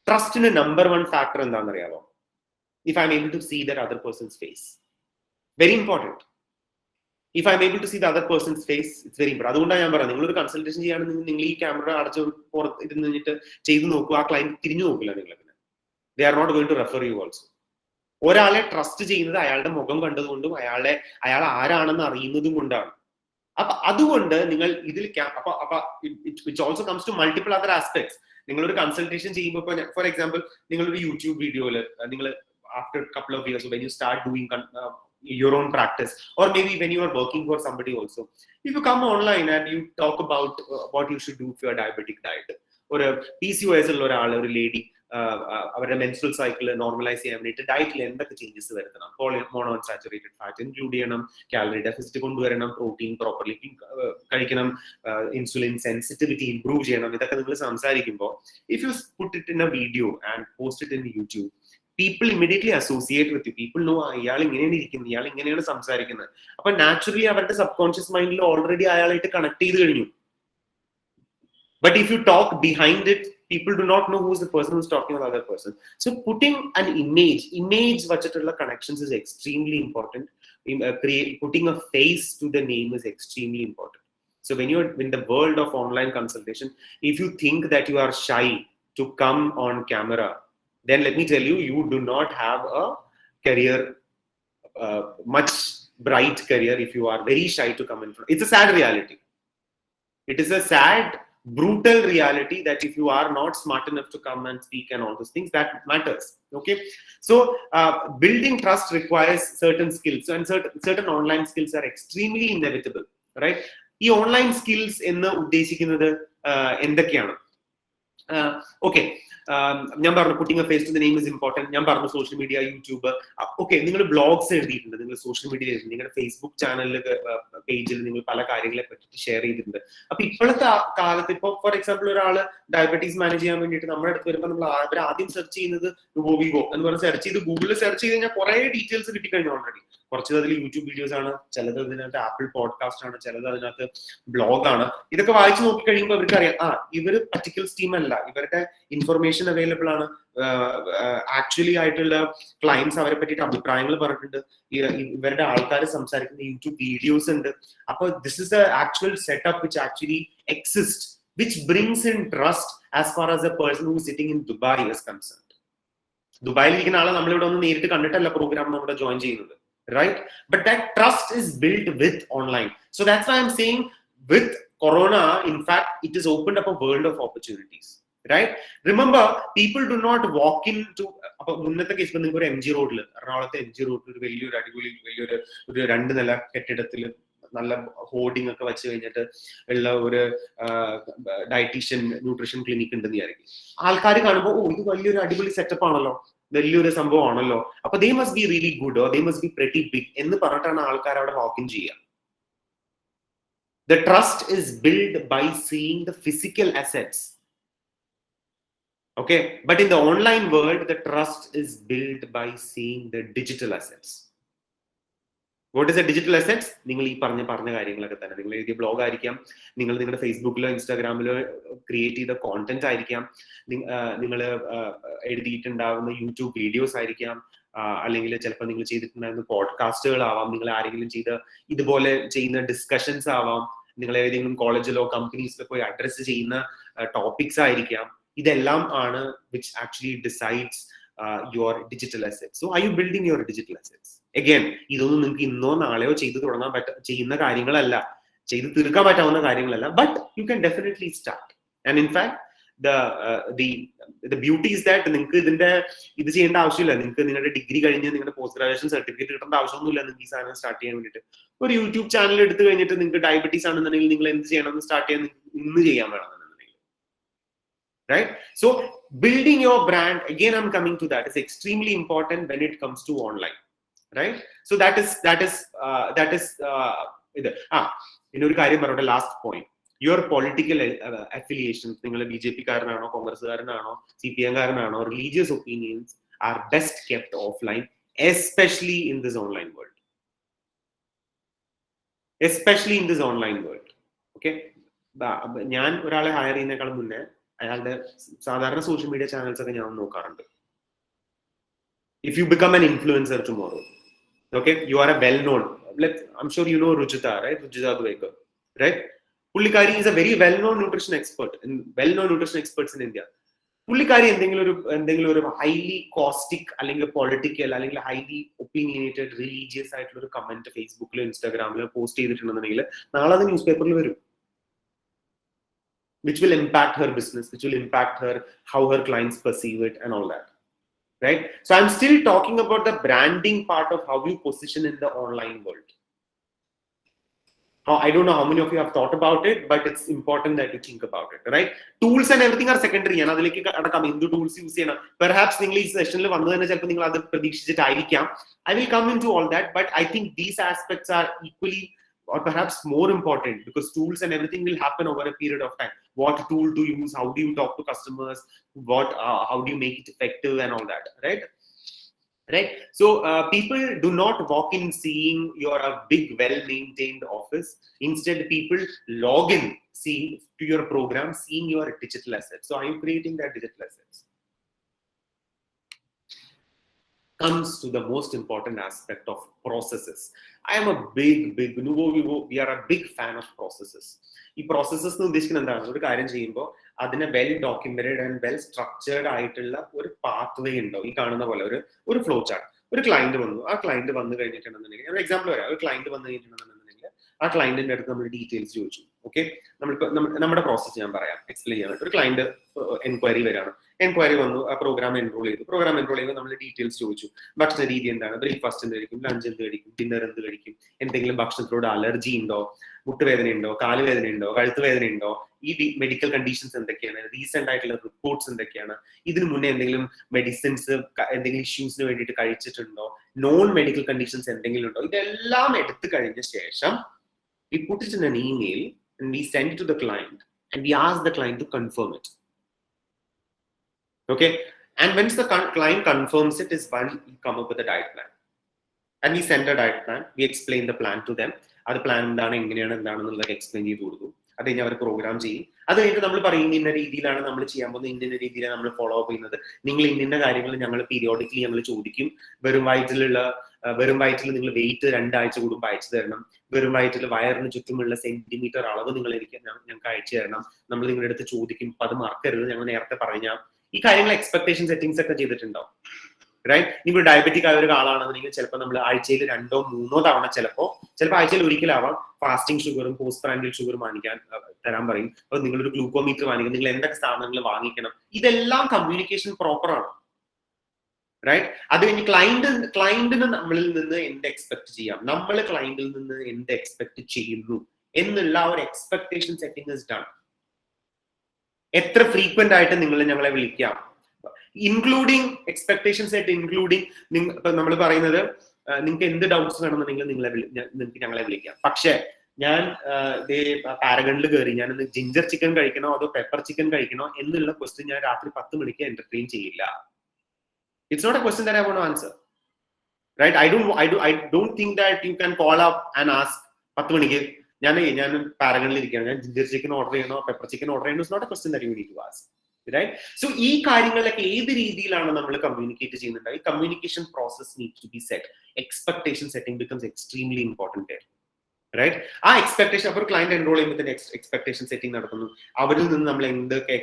ട്രസ്റ്റിന് നമ്പർ 1 ഫാക്ടർ എന്താണെന്ന് അറിയാമോ? If I'm able to see that other person's face, very important. If I'm able to see the other person's face, it's very important. അതുകൊണ്ടാണ് ഞാൻ പറഞ്ഞത്, നിങ്ങളൊരു consultation ചെയ്യുകയാണെങ്കിൽ നിങ്ങൾ ഈ ക്യാമറ അടച്ച് പുറത്ത് ഇരുന്നിട്ട് ചെയ്ത് നോക്കുക, ആ ക്ലയന്റ് തിരിഞ്ഞു നോക്കില്ല നിങ്ങൾ. They are not going to refer you also. ഒരാളെ ട്രസ്റ്റ് ചെയ്യുന്നത് അയാളുടെ മുഖം കണ്ടതുകൊണ്ടും അയാൾ ആരാണെന്ന് അറിയുന്നതും കൊണ്ടാണ്. അപ്പൊ അതുകൊണ്ട് നിങ്ങൾ ഇതിൽ it also comes to multiple other aspects. നിങ്ങളൊരു കൺസൾട്ടേഷൻ ചെയ്യുമ്പോൾ, ഫോർ എക്സാമ്പിൾ, നിങ്ങളൊരു യൂട്യൂബ് വീഡിയോയില് നിങ്ങൾ after couple of years when you start doing your own practice, or maybe when you are working for somebody also, if you come online and you talk about what you should do for your diabetic diet, or PCOS ഉള്ള ഒരാൾ, ഒരു lady, അവരുടെ menstrual cycle normalise ചെയ്യാൻ വേണ്ടിയിട്ട് ഡയറ്റിൽ എന്തൊക്കെ changes വരുത്തണം, mono unsaturated fat include ചെയ്യണം, കാലറി ഡെഫിസിറ്റ് കൊണ്ടുവരണം, പ്രോട്ടീൻ പ്രോപ്പർലി കഴിക്കണം, ഇൻസുലിൻ സെൻസിറ്റിവിറ്റി ഇംപ്രൂവ് ചെയ്യണം, ഇതൊക്കെ നിങ്ങൾ സംസാരിക്കുമ്പോൾ if you put it in A video and post it in YouTube, people immediately associate with you. People know ഇയാൾ ഇങ്ങനെയാണ് ഇരിക്കുന്നത്, ഇയാൾ ഇങ്ങനെയാണ് സംസാരിക്കുന്നത്. അപ്പൊ നാച്ചുറലി അവരുടെ സബ് കോൺഷ്യസ് മൈൻഡിൽ ഓൾറെഡി അയാളായിട്ട് കണക്ട് ചെയ്ത് കഴിഞ്ഞു. But if you talk behind it, people do not know who's the person who's talking to the other person. So putting an image vachittulla connections is extremely important. Putting a face to the name is extremely important. So when you're in the world of online consultation, if you think that you are shy to come on camera, then let me tell you, you do not have a career, much bright career if you are very shy to come in front. It's a sad reality. It is a sad, brutal reality that if you are not smart enough to come and speak and all those things, that matters. Okay, so building trust requires certain skills, and certain online skills are extremely inevitable, right? ഈ online skills എന്ന് ഉദ്ദേശിക്കുന്നത് എന്തൊക്കെയാണ്? Okay, ഞാൻ പറഞ്ഞു putting a face to the name is important. ഞാൻ പറഞ്ഞു social media, YouTube. Okay, നിങ്ങൾ blogs എഴുതിയിട്ടുണ്ട്, നിങ്ങൾ സോഷ്യൽ മീഡിയയിൽ എഴുതി, നിങ്ങളുടെ ഫേസ്ബുക്ക് ചാനലിൽ പേജിൽ നിങ്ങൾ പല കാര്യങ്ങളെ പറ്റി ഷെയർ ചെയ്തിട്ടുണ്ട്. അപ്പൊ ഇപ്പോഴത്തെ കാലത്ത് ഇപ്പൊ ഫോർ എക്സാമ്പിൾ ഒരാള് ഡയബറ്റീസ് മാനേജ് ചെയ്യാൻ വേണ്ടിയിട്ട് നമ്മുടെ അടുത്ത് വരുമ്പോൾ നമ്മൾ അവർ ആദ്യം സെർച്ച് ചെയ്യുന്നത് വിവോ എന്ന് പറഞ്ഞ് സെർച്ച് ചെയ്ത് ഗൂഗിളിൽ സെർച്ച് ചെയ്ത് കഴിഞ്ഞാൽ കുറെ ഡീറ്റെയിൽസ് കിട്ടിക്കഴിഞ്ഞു ഓൾറെഡി. കുറച്ച് അതിൽ യൂട്യൂബ് വീഡിയോസ് ആണ്, ചിലത് അതിനകത്ത് ആപ്പിൾ പോഡ്കാസ്റ്റ് ആണ്, ചിലത് അതിനകത്ത് ബ്ലോഗാണ്. ഇതൊക്കെ വായിച്ചു നോക്കി കഴിയുമ്പോൾ അവർക്ക് അറിയാം ഇവര് പർട്ടിക്കുലർ ടീം അല്ല, ഇവരുടെ ഇൻഫർമേഷൻ അവൈലബിൾ ആണ്. ആക്ച്വലി ആയിട്ടുള്ള ക്ലയൻസ് അവരെ പറ്റിയിട്ട് അഭിപ്രായങ്ങൾ പറഞ്ഞിട്ടുണ്ട്, ഇവരുടെ ആൾക്കാർ സംസാരിക്കുന്ന യൂട്യൂബ് വീഡിയോസ് ഉണ്ട്. അപ്പൊ this is the actual setup which actually exist, which brings in trust as far as a person who is sitting in Dubai is concerned. ദുബായിൽ ഇരിക്കുന്ന ആളെ നമ്മളിവിടെ ഒന്ന് നേരിട്ട് കണ്ടിട്ടല്ല പ്രോഗ്രാം നമ്മുടെ ജോയിൻ ചെയ്യുന്നത്, right? But that trust is built with online. So that's why I'm saying with Corona, in fact, it has opened up a world of opportunities, right? Remember, people do not walk into മുന്നത്തെ case നിങ്ങൾക്ക് ഒരു MG റോഡിൽ, എറണാകുളത്തെ MG റോഡിൽ ഒരു വലിയൊരു അടിപൊളി വലിയൊരു 2 നില കെട്ടിടത്തിൽ നല്ല ഹോർഡിംഗ് ഒക്കെ വെച്ച് കഴിഞ്ഞിട്ട് ഉള്ള ഒരു ഡയറ്റീഷ്യൻ ന്യൂട്രീഷൻ ക്ലിനിക് ഉണ്ടെന്ന് വിചാരിക്കും. ആൾക്കാർ കാണുമ്പോൾ ഇത് വലിയൊരു അടിപൊളി സെറ്റപ്പ് ആണല്ലോ, വലിയൊരു സംഭവമാണല്ലോ, അപ്പൊ they must be really good or they must be pretty big എന്ന് പറഞ്ഞിട്ടാണ് ആൾക്കാർ അവിടെ വാക്കിൻ ചെയ്യുക. The trust is built by seeing the physical assets. Okay, but in the online world, the trust is built by seeing the digital assets. What is a digital assets? നിങ്ങൾ ഈ പറഞ്ഞ കാര്യങ്ങളൊക്കെ തന്നെ, നിങ്ങൾ എഴുതിയ ബ്ലോഗ് ആയിരിക്കാം, നിങ്ങൾ നിങ്ങളുടെ ഫേസ്ബുക്കിലോ ഇൻസ്റ്റാഗ്രാമിലോ ക്രിയേറ്റ് ചെയ്ത കോണ്ടന്റ് ആയിരിക്കാം, നിങ്ങൾ എഴുതിയിട്ടുണ്ടാവുന്ന യൂട്യൂബ് വീഡിയോസ് ആയിരിക്കാം, അല്ലെങ്കിൽ ചിലപ്പോൾ നിങ്ങൾ ചെയ്തിട്ടുണ്ടായിരുന്ന പോഡ്കാസ്റ്റുകളാവാം, നിങ്ങൾ ആരെങ്കിലും ചെയ്ത ഇതുപോലെ ചെയ്യുന്ന ഡിസ്കഷൻസ് ആവാം, നിങ്ങൾ ഏതെങ്കിലും കോളേജിലോ കമ്പനീസിലോ പോയി അഡ്രസ് ചെയ്യുന്ന ടോപ്പിക്സ് ആയിരിക്കാം. ഇതെല്ലാം ആണ് which actually decides your digital assets. So are you building your digital assets? Again, ഇതൊന്നും നിങ്ങൾക്ക് ഇന്നോ നാളെയോ ചെയ്തു തുടങ്ങാൻ ചെയ്യുന്ന കാര്യങ്ങളല്ല, ചെയ്ത് തീർക്കാൻ പറ്റാവുന്ന കാര്യങ്ങളല്ല, but you can definitely start. And in fact the beauty is that നിങ്ങൾക്ക് ഇത് ചെയ്യേണ്ട ആവശ്യമില്ല. നിങ്ങൾക്ക് നിങ്ങളുടെ ഡിഗ്രി കഴിഞ്ഞ് നിങ്ങളുടെ പോസ്റ്റ് ഗ്രാജുവേഷൻ സർട്ടിഫിക്കറ്റ് കിട്ടേണ്ട ആവശ്യമൊന്നുമില്ല നിങ്ങൾക്ക് ഈ സാധനം സ്റ്റാർട്ട് ചെയ്യാൻ വേണ്ടിയിട്ട്. ഒരു യൂട്യൂബ് ചാനൽ എടുത്തു കഴിഞ്ഞിട്ട് നിങ്ങൾക്ക് ഡയബറ്റീസ് ആണെന്നുണ്ടെങ്കിൽ നിങ്ങൾ എന്ത് ചെയ്യണം എന്ന് സ്റ്റാർട്ട് ചെയ്യാൻ ഇന്ന് ചെയ്യാൻ വേണമെന്നുണ്ടെങ്കിൽ, right? So building your brand, again I'm coming to that, is extremely important when it comes to online, right? So that is ഇന്നൊരു കാര്യം പറയട്ടെ, last point. Your political affiliations, നിങ്ങൾ BJP കാരനാണോ, കോൺഗ്രസ്സുകാരനാണോ, CPM കാരനാണോ, religious opinions are best kept offline, especially in this online world. Especially in this online world. Okay, ഞാൻ ഒരാളെ higher ചെയ്യുന്നേക്കാളും മുന്നേ അയാളുടെ സാധാരണ സോഷ്യൽ മീഡിയ ചാനൽസ് ഒക്കെ ഞാൻ നോക്കാറുണ്ട്. If you become an influencer tomorrow, okay, you are a well-known, I'm sure you know Ruchita, right? Ruchita Dwekar, right? Pullikari is a very well-known nutrition expert, and well-known nutrition experts in India. Pullikari എന്തെങ്കിലും ഒരു highly caustic അല്ലെങ്കിൽ political അല്ലെങ്കിൽ highly opinionated religious ആയിട്ടുള്ള ഒരു comment ഫേസ്ബുക്കിലോ ഇൻസ്റ്റാഗ്രാമിലോ post ചെയ്തിട്ടുണ്ടെന്നുണ്ടെങ്കിൽ നാളെ അത് news പേപ്പറിൽ വരും, which will impact her business, which will impact her, how her clients perceive it and all that, right? So I'm still talking about the branding part of how you position in the online world. I don't know how many of you have thought about it, but it's important that you think about it, right? Tools and everything are secondary. ഞാൻ അതിലേക്ക് കടക്കാം, എന്ത് tools use ചെയ്യണം. Perhaps നിങ്ങൾ ഈ സെഷനിൽ വന്നു തന്നെ ചിലപ്പോൾ നിങ്ങൾ അത് പ്രതീക്ഷിച്ചിട്ടായിരിക്കാം. I will come into all that, but I think these aspects are equally or perhaps more important, because tools and everything will happen over a period of time. What tool to use, how do you talk to customers, how do you make it effective and all that, right? So people do not walk in seeing you're a big well-maintained office. Instead, people log in to your program seeing your digital assets. So are you creating that digital assets? Comes to the most important aspect of processes. I am a we are a big fan of processes. ഈ processes എന്ന് ഉദ്ദേശിക്കുന്നത് എന്താണ്? ഒരു കാര്യം ചെയ്യുമ്പോൾ അതിനെ well documented and well structured ആയിട്ടുള്ള ഒരു പാത്ത് വേ ഉണ്ടോ? ഈ കാണുന്ന പോലെ ഒരു ഫ്ലോ ചാർട്ട്. ഒരു ക്ലയന്റ് വന്നു, ആ ക്ലയന്റ് വന്നു കഴിഞ്ഞിട്ടുണ്ടെന്നുണ്ടെങ്കിൽ, ഒരു എക്സാമ്പിൾ പറയാം, ഒരു ക്ലയന്റ് വന്നു കഴിഞ്ഞിട്ടുണ്ടെന്നുണ്ടെങ്കിൽ ആ ക്ലയന്റിന്റെ അടുത്ത് നമ്മൾ ഡീറ്റെയിൽസ് ചോദിച്ചു. ഓക്കെ, നമ്മളിപ്പോൾ നമ്മുടെ പ്രോസസ്സ് ഞാൻ പറയാം, എക്സ്പ്ലെയിൻ ചെയ്യാൻ. ഒരു ക്ലയന്റ് എൻക്വയറി വരാണ്, എൻക്വയറി വന്നു, ആ പ്രോഗ്രാം എൻറോൾ ചെയ്തു. പ്രോഗ്രാം എൻറോൾ ചെയ്യുമ്പോൾ നമ്മൾ ഡീറ്റെയിൽസ് ചോദിച്ചു. ഭക്ഷണ രീതി എന്താണ്, ബ്രേക്ക്ഫാസ്റ്റ് എന്ത് കഴിക്കും, ലഞ്ച് എന്ത് കഴിക്കും, ഡിന്നർ എന്ത് കഴിക്കും, എന്തെങ്കിലും ഭക്ഷണത്തിനോട് അലർജി ഉണ്ടോ, മുട്ടുവേദന ഉണ്ടോ, കാലുവേദന ഉണ്ടോ, കഴുത്ത് വേദന ഉണ്ടോ, ഈ മെഡിക്കൽ കണ്ടീഷൻസ് എന്തൊക്കെയാണ്, റീസെന്റ് ആയിട്ടുള്ള റിപ്പോർട്ട്സ് എന്തൊക്കെയാണ്, ഇതിനു മുന്നേ എന്തെങ്കിലും മെഡിസിൻസ് എന്തെങ്കിലും ഇഷ്യൂസിന് വേണ്ടിയിട്ട് കഴിച്ചിട്ടുണ്ടോ, നോൺ മെഡിക്കൽ കണ്ടീഷൻസ് എന്തെങ്കിലും ഉണ്ടോ, ഇതെല്ലാം എടുത്തു കഴിഞ്ഞ ശേഷം we put it in an email and we send it to the client and we ask the client to confirm it. Okay, and once the client confirms it is when we come up with a diet plan and we send a diet plan, we explain the plan to them. That plan എന്താണ്, എങ്ങനെയാണ്, എന്താണെന്നുള്ളത് explain ചെയ്ത് കൊടുക്കും. അത് കഴിഞ്ഞ് അവർ programme ചെയ്യും. അത് കഴിഞ്ഞിട്ട് നമ്മൾ പറയും ഇന്ന രീതിയിലാണ് നമ്മൾ ചെയ്യാൻ പോകുന്നത്, ഇന്ന രീതിയിലാണ് നമ്മൾ ഫോളോ അപ്പ് ചെയ്യുന്നത്, നിങ്ങൾ ഇന്ന കാര്യങ്ങൾ ഞങ്ങൾ പീരിയോഡിക്കലി ഞങ്ങൾ ചോദിക്കും. വെറും വയറ്റിൽ നിങ്ങൾ വെയിറ്റ് 2 ആഴ്ച കൂടുമ്പോൾ അയച്ചു തരണം. വെറും വയറ്റിൽ വയറിന് ചുറ്റുമുള്ള സെന്റിമീറ്റർ അളവ് നിങ്ങൾ ഞങ്ങൾക്ക് അയച്ചു തരണം. നമ്മൾ നിങ്ങളുടെ അടുത്ത് ചോദിക്കും, അത് മറക്കരുത്, ഞങ്ങൾ നേരത്തെ പറഞ്ഞാൽ. ഈ കാര്യങ്ങൾ എക്സ്പെക്ടേഷൻ സെറ്റിംഗ്സ് ഒക്കെ ചെയ്തിട്ടുണ്ടാവും. റൈറ്റ്, നിങ്ങൾ ഡയബറ്റിക് ആയ ഒരു ആളാണെന്നുണ്ടെങ്കിൽ ചിലപ്പോൾ നമ്മൾ ആഴ്ചയിൽ 2 or 3 തവണ, ചിലപ്പോൾ ആഴ്ചയിൽ ഒരിക്കലാവാം ഫാസ്റ്റിംഗ് ഷുഗറും പോസ്റ്റ് പ്രാൻഡിയൽ ഷുഗറും തരാൻ പറയും. അപ്പോൾ നിങ്ങളൊരു ഗ്ലൂക്കോമീറ്റർ വാങ്ങിക്കണം, നിങ്ങൾ എന്തൊക്കെ സാധനങ്ങൾ വാങ്ങിക്കണം, ഇതെല്ലാം കമ്മ്യൂണിക്കേഷൻ പ്രോപ്പർ ആണ്. റൈറ്റ്, അത് കഴിഞ്ഞ് ക്ലയന്റിന് നമ്മളിൽ നിന്ന് എന്ത് എക്സ്പെക്ട് ചെയ്യാം, നമ്മൾ ക്ലയന്റിൽ നിന്ന് എന്ത് എക്സ്പെക്ട് ചെയ്യുന്നു എന്നുള്ള ഒരു എക്സ്പെക്ടേഷൻ സെറ്റിംഗ് ഇസ് ഡൺ. എത്ര ഫ്രീക്വന്റ് ആയിട്ട് ഞങ്ങളെ വിളിക്കാം, ഇൻക്ലൂഡിങ് എക്സ്പെക്ടേഷൻ സെറ്റ്, ഇൻക്ലൂഡിങ് ഇപ്പൊ നമ്മൾ പറയുന്നത് നിങ്ങൾക്ക് എന്ത് ഡൗട്ട്സ് വേണമെന്നുണ്ടെങ്കിൽ നിങ്ങൾക്ക് ഞങ്ങളെ വിളിക്കാം. പക്ഷെ ഞാൻ പാരഗണിൽ കയറി ഞാൻ ജിഞ്ചർ ചിക്കൻ കഴിക്കണോ അതോ പെപ്പർ ചിക്കൻ കഴിക്കണോ എന്നുള്ള ക്വസ്റ്റ്യൻ ഞാൻ രാത്രി 10 മണിക്ക് എന്റർടൈൻ ചെയ്യില്ല. It's not a question that I want to answer. Right? I don't think that you can call up and ask 10 മണിക്ക് ഞാൻ പാരഗണിൽ ഇരിക്കുകയാണ്, ഞാൻ ജിഞ്ചർ ചിക്കൻ ഓർഡർ ചെയ്യണോ പെപ്പർ ചിക്കൻ ഓർഡർ ചെയ്യണോ. It's not a question that you need to ask. Right? So ഈ കാര്യങ്ങളിലൊക്കെ ഏത് രീതിയിലാണ് നമ്മൾ കമ്മ്യൂണിക്കേറ്റ് ചെയ്യുന്നുണ്ട്, ഈ communication process needs to be set. Expectation setting becomes extremely important. Right, ആ എക്സ്പെക്ടേഷൻ, അപ്പോൾ ക്ലയന്റ് എൻറോൾ ചെയ്യുമ്പോൾ എക്സ്പെക്ടേഷൻ സെറ്റിംഗ് നടത്തുന്നു. അവരിൽ നിന്ന് നമ്മൾ എന്തൊക്കെ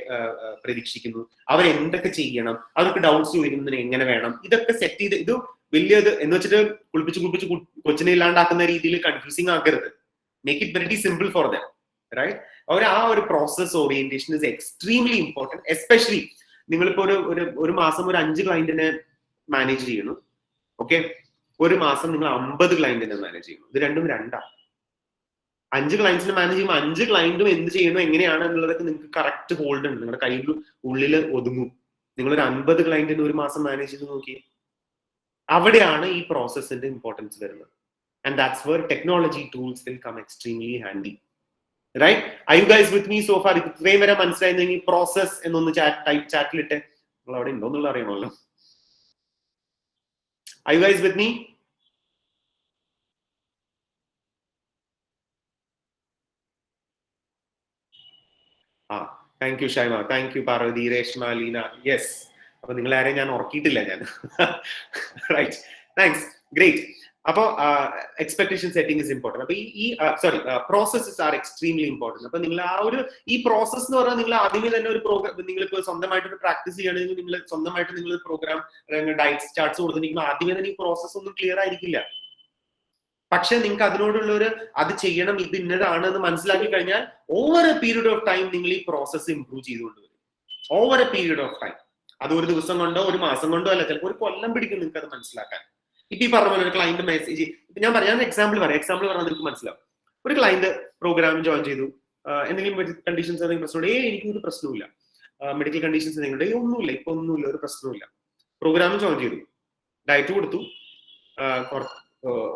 പ്രതീക്ഷിക്കുന്നു, അവരെന്തൊക്കെ ചെയ്യണം, അവർക്ക് ഡൗട്ട്സ് ചോദിക്കുന്നതിന് എങ്ങനെ വേണം, ഇതൊക്കെ സെറ്റ് ചെയ്ത്. ഇത് വലിയത് എന്ന് വെച്ചിട്ട് കുളിപ്പിച്ച് കൊച്ചിനെ ഇല്ലാണ്ടാക്കുന്ന രീതിയിൽ കൺഫ്യൂസിങ് ആക്കരുത്. Make it very simple for them. Right, ആ ഒരു process orientation is extremely important. Especially നിങ്ങളിപ്പോ ഒരു മാസം ഒരു 5 ക്ലയന്റിനെ മാനേജ് ചെയ്യുന്നു. ഓക്കെ, ഒരു മാസം നിങ്ങൾ 50 ക്ലയന്റിനെ മാനേജ് ചെയ്യുന്നു. ഇത് രണ്ടും രണ്ടാണ്. 5 ക്ലയന്റ്സിനെ മാനേജ് ചെയ്യുമ്പോൾ 5 ക്ലയന്റും എന്ത് ചെയ്യണോ എങ്ങനെയാണ് എന്നുള്ളതൊക്കെ നിങ്ങൾക്ക് കറക്റ്റ് ഹോൾഡ് ഉണ്ട്, നിങ്ങളുടെ കയ്യിൽ ഉള്ളിൽ ഒതുങ്ങും. നിങ്ങളൊരു 50 ക്ലയന്റിന് ഒരു മാസം മാനേജ് ചെയ്ത് നോക്കി, അവിടെയാണ് ഈ പ്രോസസ്സിന്റെ ഇമ്പോർട്ടൻസ് വരുന്നത്. And that's where technology tools will come extremely handy. Right? Are you guys with me so far? ഇത്രയും വരെ മനസ്സിലായിരുന്നെങ്കിൽ പ്രോസസ് എന്നൊന്ന് ചാറ്റിലിട്ടെ. നിങ്ങൾ അവിടെ ഉണ്ടോ എന്നുള്ള അറിയണമല്ലോ. Are you guys with me? Thank you Shaima, thank you Parvati, Reshma, Leena. Yes, അപ്പൊ നിങ്ങളാരെയും ഞാൻ ഉറക്കിയിട്ടില്ല ഞാൻ. Right, thanks, great. അപ്പൊ എക്സ്പെക്ടേഷൻ സെറ്റിംഗ് ഇസ് ഇമ്പോർട്ടന്റ്. അപ്പൊ പ്രോസസ്സസ് ആർ എക്സ്ട്രീംലി ഇമ്പോർട്ടന്റ്. അപ്പൊ നിങ്ങൾ ഈ പ്രോസസ് എന്ന് പറഞ്ഞാൽ നിങ്ങൾ ആദ്യമേ തന്നെ ഒരു പ്രോഗ്രാം, നിങ്ങളിപ്പോ സ്വന്തമായിട്ട് പ്രാക്ടീസ് ചെയ്യുകയാണെങ്കിൽ നിങ്ങൾ സ്വന്തമായിട്ട് നിങ്ങൾ പ്രോഗ്രാം ഡയറ്റ് ചാർട്ട്സ് കൊടുത്തിട്ടുണ്ടെങ്കിൽ ആദ്യമേ തന്നെ ഈ പ്രോസസ് ഒന്നും ക്ലിയർ ആയിരിക്കില്ല. പക്ഷെ നിങ്ങൾക്ക് അതിനോടുള്ള അത് ചെയ്യണം, ഇത് ഇന്നതാണ് എന്ന് മനസ്സിലാക്കി കഴിഞ്ഞാൽ over a period of time നിങ്ങൾ ഈ പ്രോസസ് ഇംപ്രൂവ് ചെയ്തുകൊണ്ടുവരും. Over a period of time, അത് ഒരു ദിവസം കൊണ്ടോ ഒരു മാസം കൊണ്ടോ അല്ല, ചിലപ്പോൾ ഒരു കൊല്ലം പിടിക്കും നിങ്ങൾക്ക് അത് മനസ്സിലാക്കാൻ. ഇപ്പൊ ഈ പറഞ്ഞ പോലെ ഒരു ക്ലയന്റ് മെസ്സേജ്, ഞാൻ എക്സാമ്പിൾ പറഞ്ഞാൽ നിങ്ങൾക്ക് മനസ്സിലാവും. ഒരു ക്ലയന്റ് പ്രോഗ്രാം ജോയിൻ ചെയ്തു, എന്തെങ്കിലും കണ്ടീഷൻസ് എന്തെങ്കിലും പ്രശ്നമുണ്ട്, എനിക്കൊരു പ്രശ്നമില്ല, മെഡിക്കൽ കണ്ടീഷൻസ് എന്തെങ്കിലും ഒന്നുമില്ല, ഇപ്പൊ ഒന്നുമില്ല, ഒരു പ്രശ്നമില്ല. പ്രോഗ്രാം ജോയിൻ ചെയ്തു, ഡയറ്റ് കൊടുത്തു.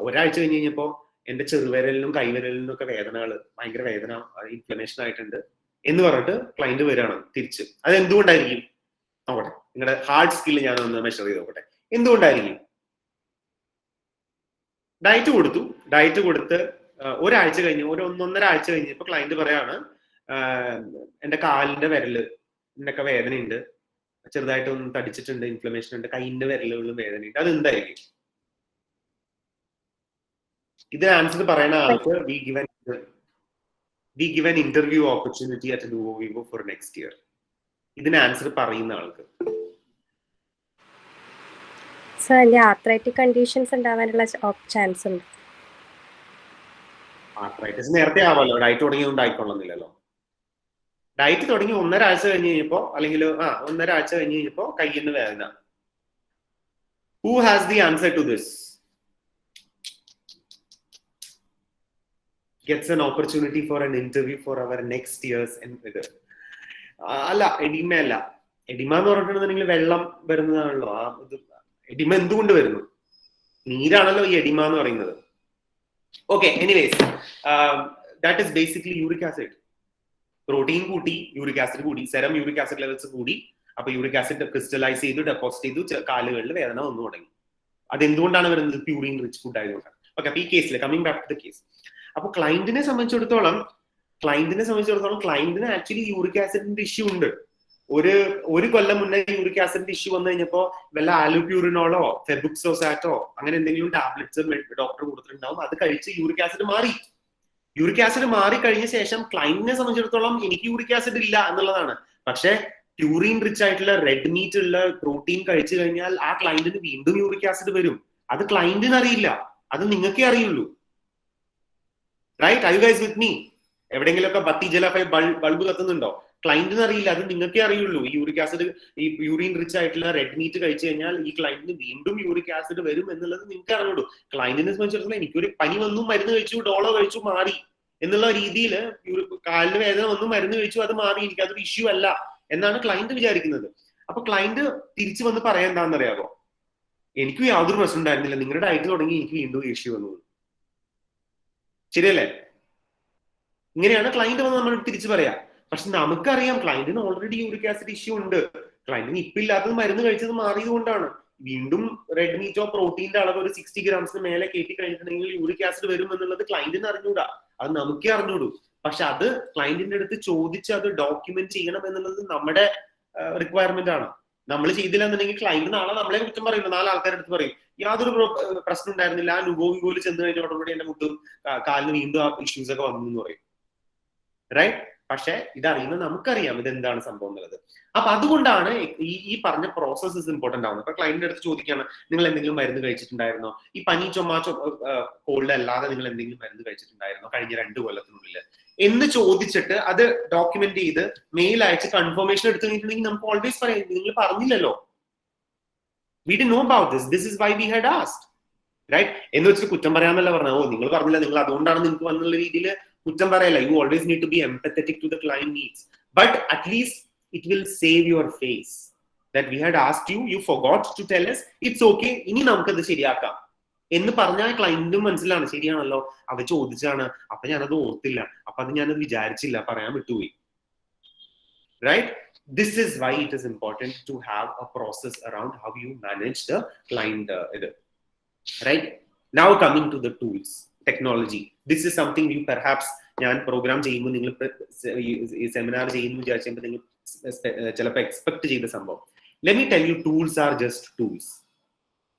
ഒരാഴ്ച കഴിഞ്ഞ് കഴിഞ്ഞപ്പോ എന്റെ ചെറുവിരലിനും കൈവിരലിനും ഒക്കെ വേദനകൾ, ഭയങ്കര വേദന, ഇൻഫ്ലമേഷൻ ആയിട്ടുണ്ട് എന്ന് പറഞ്ഞിട്ട് ക്ലയന്റ് വരികയാണ് തിരിച്ച്. അത് എന്തുകൊണ്ടായിരിക്കും? നോക്കട്ടെ, നിങ്ങളുടെ ഹാർഡ് സ്കില്ല് ഞാൻ ഒന്ന് മെഷർ ചെയ്ത് നോക്കട്ടെ. എന്തുകൊണ്ടായിരിക്കും? ഡയറ്റ് കൊടുത്ത് ഒരാഴ്ച കഴിഞ്ഞ്, 1.5 ആഴ്ച കഴിഞ്ഞപ്പോ ക്ലയന്റ് പറയാണ്, എന്റെ കാലിന്റെ വിരലിനൊക്കെ വേദനയുണ്ട്, ചെറുതായിട്ട് ഒന്ന് തടിച്ചിട്ടുണ്ട്, ഇൻഫ്ലമേഷൻ ഉണ്ട്, കൈയിന്റെ വിരലുകളിലും വേദനയുണ്ട്. അത് എന്തായിരിക്കും? ഇതിന് ആൻസർ പറയുന്ന ആൾക്ക് we given interview opportunity at Nuvo Vivo for next year. ഇതിന് ആൻസർ പറയുന്ന ആൾക്ക് ആർത്രൈറ്റിക് കണ്ടീഷൻസ് ഉണ്ടാവാനുള്ള ചാൻസ് ഉണ്ട്. ആർത്രൈറ്റിസ് നേരത്തെ ആവാമല്ലോ, ഡയറ്റ് തുടങ്ങിയതുകൊണ്ട് ആയിക്കൊള്ളുന്നില്ലല്ലോ. ഡയറ്റ് തുടങ്ങി 1.5 ആഴ്ച കഴിഞ്ഞ് കഴിഞ്ഞപ്പോ, അല്ലെങ്കിൽ 1.5 ആഴ്ച കഴിഞ്ഞ് കഴിഞ്ഞപ്പോ കയ്യിന്ന് വേദന. Who has the answer to this? Gets an opportunity for an interview for our next year's അല്ല, എഡിമ അല്ല. എഡിമ എന്ന് പറഞ്ഞിട്ടുണ്ടെങ്കിൽ വെള്ളം വരുന്നതാണല്ലോ. എഡിമ എന്തുകൊണ്ട് വരുന്നു? നീരാണല്ലോ ഈ എഡിമ എന്ന് പറയുന്നത്. Okay, anyways, that is basically uric acid. Protein കൂട്ടി, യൂറിക് ആസിഡ് കൂടി, സെറം യൂറിക് ആസിഡ് ലെവൽസ് കൂടി. അപ്പൊ യൂറിക് ആസിഡ് ക്രിസ്റ്റലൈസ് ചെയ്തു, ഡെപ്പോസിറ്റ് ചെയ്തു, കാലുകളിൽ വേദന വന്നു തുടങ്ങി. അതെന്തുകൊണ്ടാണ് വരുന്നത്? പ്യൂറിൻ റിച്ച് ഫുഡ് ആയതുകൊണ്ടാണ്. ഓക്കെ, അപ്പൊ ഈ കേസിൽ coming back to the case, അപ്പൊ ക്ലയന്റിനെ സംബന്ധിച്ചിടത്തോളം ക്ലയന്റിന് ആക്ച്വലി യൂറിക് ആസിഡിന്റെ ഇഷ്യൂ ഉണ്ട്. ഒരു കൊല്ലം മുന്നേ യൂറിക് ആസിഡിന്റെ ഇഷ്യൂ വന്നു കഴിഞ്ഞപ്പോ വല്ല ആലുപ്യൂറിനോളോ ഫെബുക്സോസാറ്റോ അങ്ങനെ എന്തെങ്കിലും ടാബ്ലറ്റ്സ് ഡോക്ടർ കൊടുത്തിട്ടുണ്ടാവും. അത് കഴിച്ച് യൂറിക് ആസിഡ് മാറി. യൂറിക് ആസിഡ് മാറി കഴിഞ്ഞ ശേഷം ക്ലയന്റിനെ സംബന്ധിച്ചിടത്തോളം എനിക്ക് യൂറിക് ആസിഡ് ഇല്ല എന്നുള്ളതാണ്. പക്ഷെ പ്യൂറിൻ റിച്ച് ആയിട്ടുള്ള റെഡ് മീറ്റ് ഉള്ള പ്രോട്ടീൻ കഴിച്ചു കഴിഞ്ഞാൽ ആ ക്ലയന്റിന് വീണ്ടും യൂറിക് ആസിഡ് വരും. അത് ക്ലയന്റിന് അറിയില്ല, അത് നിങ്ങൾക്കേ അറിയുള്ളൂ. Right? Are you guys with me? എവിടെയെങ്കിലുമൊക്കെ ബത്തി ജലഫൈ ബൾബ് കത്തുന്നുണ്ടോ? ക്ലയന്റിന് അറിയില്ല, അത് നിങ്ങൾക്കേ അറിയുള്ളൂ. ഈ യൂറിക് ആസിഡ്, ഈ പ്യൂറിൻ റിച്ച് ആയിട്ടുള്ള റെഡ് മീറ്റ് കഴിച്ചു കഴിഞ്ഞാൽ ഈ ക്ലയന്റിന് വീണ്ടും യൂറിക് ആസിഡ് വരും എന്നുള്ളത് നിങ്ങൾക്ക് അറിയുള്ളൂ. ക്ലയന്റിനെ സംബന്ധിച്ചിടത്തോളം എനിക്കൊരു പനി വന്നു, മരുന്ന് കഴിച്ചു, ഡോളോ കഴിച്ചു, മാറി എന്നുള്ള രീതിയിൽ, കാലിന് വേദന വന്നു, മരുന്ന് കഴിച്ചു, അത് മാറി, എനിക്ക് അതൊരു ഇഷ്യൂ അല്ല എന്നാണ് ക്ലയന്റ് വിചാരിക്കുന്നത്. അപ്പൊ ക്ലയന്റ് തിരിച്ചു വന്ന് പറയാൻ എന്താണെന്നറിയാമോ? എനിക്ക് യാതൊരു പ്രശ്നം ഉണ്ടായിരുന്നില്ല, നിങ്ങളുടെ ഡയറ്റ് തുടങ്ങി എനിക്ക് വീണ്ടും ഇഷ്യൂ വന്നു. ശരിയല്ലേ? ഇങ്ങനെയാണ് ക്ലയന്റ് വന്ന് നമ്മൾ തിരിച്ചു പറയാ. പക്ഷെ നമുക്കറിയാം ക്ലയന്റിന് ഓൾറെഡി യൂറിക് ആസിഡ് ഇഷ്യൂ ഉണ്ട്. ക്ലയന്റിന് ഇപ്പൊ ഇല്ലാത്തത് മരുന്ന് കഴിച്ചത് മാറിയത് കൊണ്ടാണ്. വീണ്ടും റെഡ് മീറ്റോ പ്രോട്ടീന്റെ അളവ് ഒരു 60 ഗ്രാംസിന് മേലെ കയറ്റി കഴിഞ്ഞിട്ടുണ്ടെങ്കിൽ യൂറിക് ആസിഡ് വരും എന്നുള്ളത് ക്ലയന്റിന് അറിഞ്ഞൂടാ, അത് നമുക്കേ അറിഞ്ഞൂടൂ. പക്ഷെ അത് ക്ലയന്റിന്റെ അടുത്ത് ചോദിച്ച് അത് ഡോക്യുമെന്റ് ചെയ്യണം എന്നുള്ളത് നമ്മുടെ റിക്വയർമെന്റ് ആണ്. നമ്മൾ ചെയ്തില്ല എന്നുണ്ടെങ്കിൽ ക്ലയന്റ് നാളെ നമ്മളെ കുറ്റം പറയില്ല, 4 ആൾക്കാരുടെ അടുത്ത് പറയും യാതൊരു പ്രശ്നം ഉണ്ടായിരുന്നില്ല, ആ നുഗോവിഗോയിൽ ചെന്ന് കഴിഞ്ഞോടുകൂടി എന്റെ മുട്ടും കാലിന് വീണ്ടും ആ ഇഷ്യൂസ് ഒക്കെ വന്നു എന്ന് പറയും. റൈറ്റ്? പക്ഷെ ഇതറിയുന്ന നമുക്കറിയാം ഇതെന്താണ് സംഭവം എന്നുള്ളത്. അപ്പൊ അതുകൊണ്ടാണ് ഈ പറഞ്ഞ പ്രോസസ്സസ് ഇമ്പോർട്ടന്റ് ആവുന്നത്. അപ്പൊ ക്ലയന്റിന്റെ അടുത്ത് ചോദിക്കുകയാണ്, നിങ്ങൾ എന്തെങ്കിലും മരുന്ന് കഴിച്ചിട്ടുണ്ടായിരുന്നോ? ഈ പനി, ചുമ, കോൾഡ് അല്ലാതെ നിങ്ങൾ എന്തെങ്കിലും മരുന്ന് കഴിച്ചിട്ടുണ്ടായിരുന്നോ കഴിഞ്ഞ 2 കൊല്ലത്തിനുള്ളിൽ എന്ന് ചോദിച്ചിട്ട് അത് ഡോക്യുമെന്റ് ചെയ്ത് മെയിൽ അയച്ച് കൺഫർമേഷൻ എടുത്തു കഴിഞ്ഞിട്ടുണ്ടെങ്കിൽ നമുക്ക് ഓൾവേസ് പറയാം, നിങ്ങൾ പറഞ്ഞില്ലല്ലോ, we did know about this, this is why we had asked. Right? എന്ന് വെച്ചിട്ട് കുറ്റം പറയാന്നല്ല പറഞ്ഞത്. ഓ, നിങ്ങൾ പറഞ്ഞില്ല, നിങ്ങൾ അതുകൊണ്ടാണ് നിങ്ങൾക്ക് വന്നുള്ള രീതിയിൽ കുറ്റം പറയല്ല. You always need to be empathetic to the client needs, but at least it will save your face that we had asked you, you forgot to tell us, it's okay, ഇനി നമുക്കത് ശരിയാക്കാം എന്ന് പറഞ്ഞാൽ ക്ലയന്റും മനസ്സിലാണ്, ശരിയാണല്ലോ, അവ ചോദിച്ചാണ്, അപ്പൊ ഞാനത് ഓർത്തില്ല, അപ്പൊ അത് ഞാനത് വിചാരിച്ചില്ല, പറയാൻ വിട്ടുപോയി. Right? This is why it is important to have a process around how you manage the client right? Now coming to the tools, technology. This is something you perhaps ഞാൻ പ്രോഗ്രാം ചെയ്യുമ്പോൾ നിങ്ങൾ സെമിനാർ ചെയ്യുന്നു വിചാരിച്ചപ്പോൾ നിങ്ങൾ ചിലപ്പോൾ expect ചെയ്ത സംഭവം. Let me tell you, tools are just tools.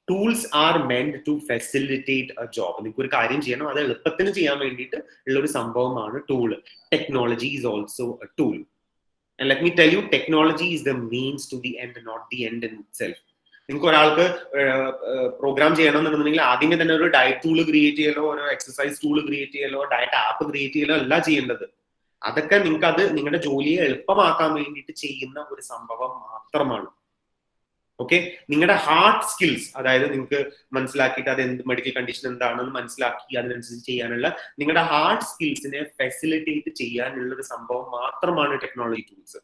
Tools are meant to facilitate a job. നിങ്ങൾക്ക് ഒരു കാര്യം ചെയ്യണം, അത് എളുപ്പത്തിന് ചെയ്യാൻ വേണ്ടിയിട്ട് ഉള്ള ഒരു സംഭവമാണ് tool. Technology is also a tool. And let me tell you, technology is the means to the end, not the end in itself. നിങ്ങൾക്ക് ഒരാൾക്ക് പ്രോഗ്രാം ചെയ്യണമെന്നുണ്ടെങ്കിൽ ആദ്യമേ തന്നെ ഒരു ഡയറ്റ് ടൂൾ ക്രിയേറ്റ് ചെയ്യലോ, ഒരു എക്സസൈസ് ടൂൾ ക്രിയേറ്റ് ചെയ്യലോ, ഡയറ്റ് ആപ്പ് ക്രിയേറ്റ് ചെയ്യലോ അല്ല ചെയ്യേണ്ടത്. അതൊക്കെ നിങ്ങൾക്ക് അത് നിങ്ങളുടെ ജോലിയെ എളുപ്പമാക്കാൻ വേണ്ടിയിട്ട് ചെയ്യുന്ന ഒരു സംഭവം മാത്രമാണ്. ഓക്കെ? നിങ്ങളുടെ ഹാർഡ് സ്കിൽസ്, അതായത് നിങ്ങൾക്ക് മനസ്സിലാക്കിയിട്ട് അത് എന്ത് മെഡിക്കൽ കണ്ടീഷൻ എന്താണെന്ന് മനസ്സിലാക്കി അതിനനുസരിച്ച് ചെയ്യാനുള്ള നിങ്ങളുടെ ഹാർഡ് സ്കിൽസിനെ ഫെസിലിറ്റേറ്റ് ചെയ്യാനുള്ള ഒരു സംഭവം മാത്രമാണ് technology tools.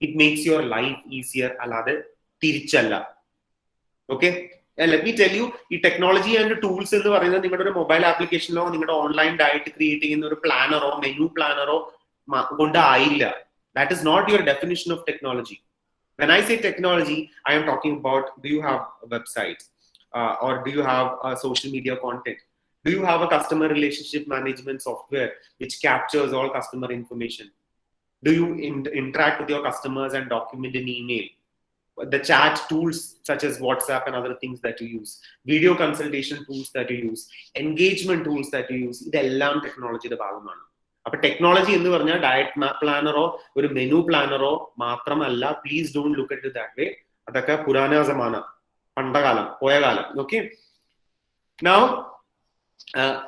It makes your life easier, അല്ലാതെ തിരിച്ചല്ല. Okay? Let me tell you, ഈ ടെക്നോളജി ആൻഡ് ടൂൾസ് എന്ന് പറയുന്നത് നിങ്ങളുടെ ഒരു മൊബൈൽ ആപ്ലിക്കേഷനോ നിങ്ങളുടെ ഓൺലൈൻ ഡയറ്റ് ക്രിയേറ്റ് ചെയ്യുന്ന ഒരു പ്ലാനറോ മെനു പ്ലാനറോ കൊണ്ടായില്ല. That is not your definition of technology. When I say technology, I am talking about, do you have a website or do you have social media content? Do you have a customer relationship management software which captures all customer information? Do you interact with your customers and document in email? The chat tools such as WhatsApp and other things that you use, video consultation tools that you use, engagement tools that you use, ഇതെല്ലാം ടെക്നോളജിയുടെ ഭാഗമാണ്. അപ്പൊ technology എന്ന് പറഞ്ഞാൽ diet പ്ലാനറോ ഒരു menu പ്ലാനറോ മാത്രമല്ല. Please don't look at it that way. അതൊക്കെ പുരാന സമാന, പണ്ടകാലം, പോയ കാലം. ഓക്കെ? നൗ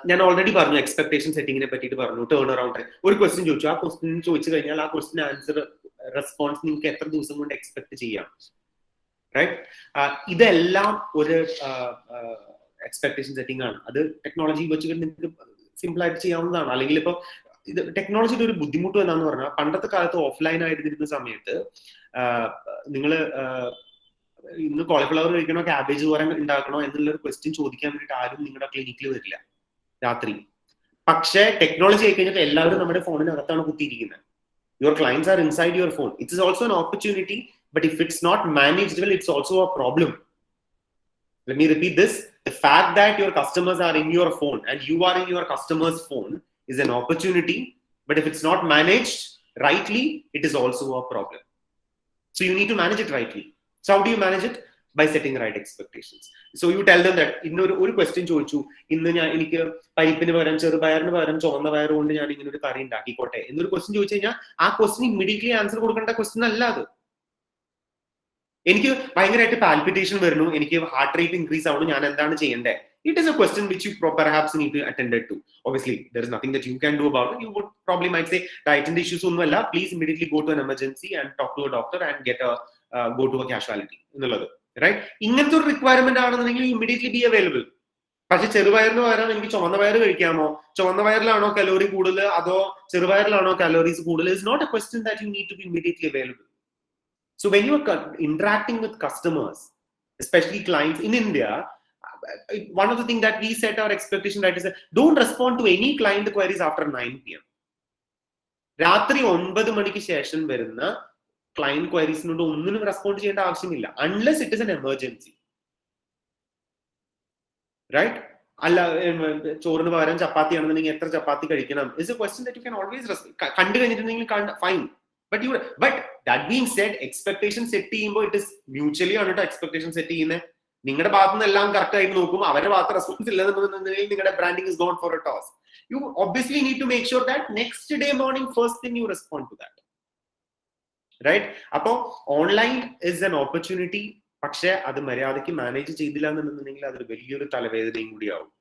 ഞാൻ ഓൾറെഡി പറഞ്ഞു എക്സ്പെക്ടേഷൻ സെറ്റിങ്ങിനെ പറ്റിയിട്ട് പറഞ്ഞു, ടേൺ അറൗണ്ട്. ഒരു ക്വസ്റ്റ്യൻ ചോദിച്ചു, ആ ക്വസ്റ്റ്യൻ ചോദിച്ചു കഴിഞ്ഞാൽ ആ ക്വസ്റ്റ്യൻ ആൻസർ റെസ്പോൺസ് നിങ്ങൾക്ക് എത്ര ദിവസം കൊണ്ട് എക്സ്പെക്ട് ചെയ്യാം, റൈറ്റ്? ഇതെല്ലാം ഒരു എക്സ്പെക്ടേഷൻ സെറ്റിംഗ് ആണ്. അത് ടെക്നോളജി വെച്ചിട്ട് നിങ്ങൾക്ക് സിമ്പിൾ ആയിട്ട് ചെയ്യാവുന്നതാണ്. അല്ലെങ്കിൽ ഇപ്പൊ ഇത് ടെക്നോളജിയുടെ ഒരു ബുദ്ധിമുട്ട് എന്താന്ന് പറഞ്ഞാൽ, പണ്ടത്തെ കാലത്ത് ഓഫ്ലൈൻ ആയിരുന്നിരുന്ന സമയത്ത് നിങ്ങൾ ഇന്ന് കോളിഫ്ലവർ കഴിക്കണോ ക്യാബേജ് തോരൻ ഉണ്ടാക്കണോ എന്നുള്ളൊരു ക്വസ്റ്റ്യൻ ചോദിക്കാൻ വേണ്ടിയിട്ട് ആരും നിങ്ങളുടെ ക്ലിനിക്കിൽ വരില്ല രാത്രി. പക്ഷേ ടെക്നോളജി ആയി കഴിഞ്ഞിട്ട് എല്ലാവരും നമ്മുടെ ഫോണിനകത്താണ് കുത്തിയിരിക്കുന്നത്. Your clients are inside your phone. It's also an opportunity, but if it's not managed well, it's also a problem. Let me repeat this. The fact that your customers are in your phone and you are in your customer's phone is an opportunity, but if it's not managed rightly, it is also a problem. So you need to manage it rightly. So how do you manage it? By setting right expectations. So you tell them that ഒരു question ചോദിച്ചു, ഇന്ന് എനിക്ക് പരിപ്പിന് പകരം ചെറുപയറിന് പകരം ചുവന്ന പയർ കൊണ്ട് ഞാൻ ഇങ്ങനെ ഒരു കറി ഉണ്ടാക്കിക്കോട്ടെ എന്നൊരു ക്വസ്റ്റ്യൻ ചോദിച്ചു കഴിഞ്ഞാൽ ആ ക്വസ്റ്റ്യൻ ഇമ്മീഡിയറ്റ്ലി ആൻസർ കൊടുക്കേണ്ട ക്വസ്റ്റ്യൻ അല്ല അത്. എനിക്ക് ഭയങ്കരമായിട്ട് പാൽപിറ്റേഷൻ വരുന്നു, എനിക്ക് ഹാർട്ട് റേറ്റ് ഇൻക്രീസ് ആവുന്നു, ഞാൻ എന്താണ് ചെയ്യേണ്ടത്? It is a question which you perhaps need to attend to. Obviously, there is nothing that you can do about it. You would probably might say, dietary issues onnualla, please immediately go to an emergency and talk to a doctor and get a go to a casualty. Right? ഇങ്ങനത്തെ ഒരു requirement ആണെന്നുണ്ടെങ്കിൽ immediately be available. പക്ഷെ ചെറുപയറിന് പകരം എനിക്ക് ചുവന്ന പയർ കഴിക്കാമോ, ചുവന്ന പയറിലാണോ calorie കൂടുതൽ അതോ ചെറുപയറിലാണോ കലോറീസ് കൂടുതൽ, is not a question that you need to be immediately available. So when you are interacting with customers, especially clients in India, one of the things that we set our expectation that is that don't respond to any client queries after 9 PM. രാത്രി 9 മണിക്ക് ശേഷം വരുന്ന client ക്വയറീസിനോട് ഒന്നിനും respond ചെയ്യേണ്ട ആവശ്യമില്ല, unless it is an emergency. Right? അല്ല ചോറിന് പകരം ചപ്പാത്തി ആണെന്നുണ്ടെങ്കിൽ എത്ര ചപ്പാത്തി കഴിക്കണം is a question that you can always കണ്ടു കഴിഞ്ഞിട്ടുണ്ടെങ്കിൽ fine. But that being said, expectation set ചെയ്യുമ്പോൾ it is mutually ആണ് കേട്ടോ expectation set ചെയ്യുന്നത്. നിങ്ങളുടെ ഭാഗത്തു നിന്ന് എല്ലാം കറക്റ്റ് ആയിട്ട് നോക്കും, അവരുടെ ഭാഗത്ത് റെസ്പോൺസ് ഇല്ലെന്നുണ്ടെങ്കിൽ നിങ്ങളുടെ branding is gone for a toss. You obviously need to make sure that next day morning first thing you respond to that. Right? അപ്പോ ഓൺലൈൻ is an opportunity, പക്ഷെ അത് മര്യാദയ്ക്ക് മാനേജ് ചെയ്തില്ല എന്നുണ്ടെങ്കിൽ അതൊരു വലിയൊരു തലവേദനയും കൂടിയാവും.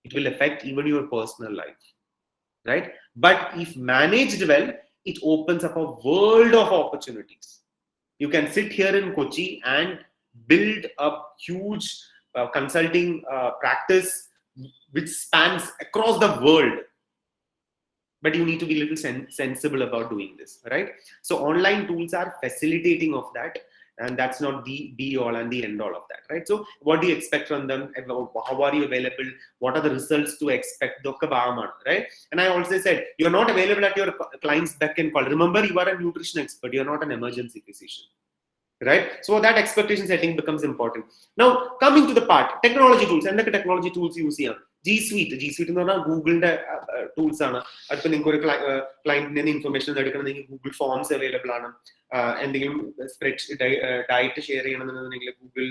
It will affect even your personal life. Right? But if managed well, it opens up a world of opportunities. You can sit here in Kochi and build a huge consulting practice which spans across the world. But you need to be a little sensible about doing this, right? So online tools are facilitating of that, and that's not the be all and the end all of that, right? So what do you expect from them? How are you available? What are the results to expect? Right? And I also said, you're not available at your client's beck and call. Remember, you are a nutrition expert, you're not an emergency physician. Right? So that expectation setting becomes important. Now, coming to the part, technology tools. And the technology tools use here. G Suite എന്ന് പറഞ്ഞാൽ ഗൂഗിളിന്റെ tools ആണ്. അതിപ്പോ നിങ്ങൾക്ക് ഒരു ക്ലയന്റിന്റെ information എടുക്കണമെങ്കിൽ Google forms available ആണ്. എന്തെങ്കിലും ഡയറ്റ് ഷെയർ ചെയ്യണമെന്നുണ്ടെങ്കിൽ ഗൂഗിൾ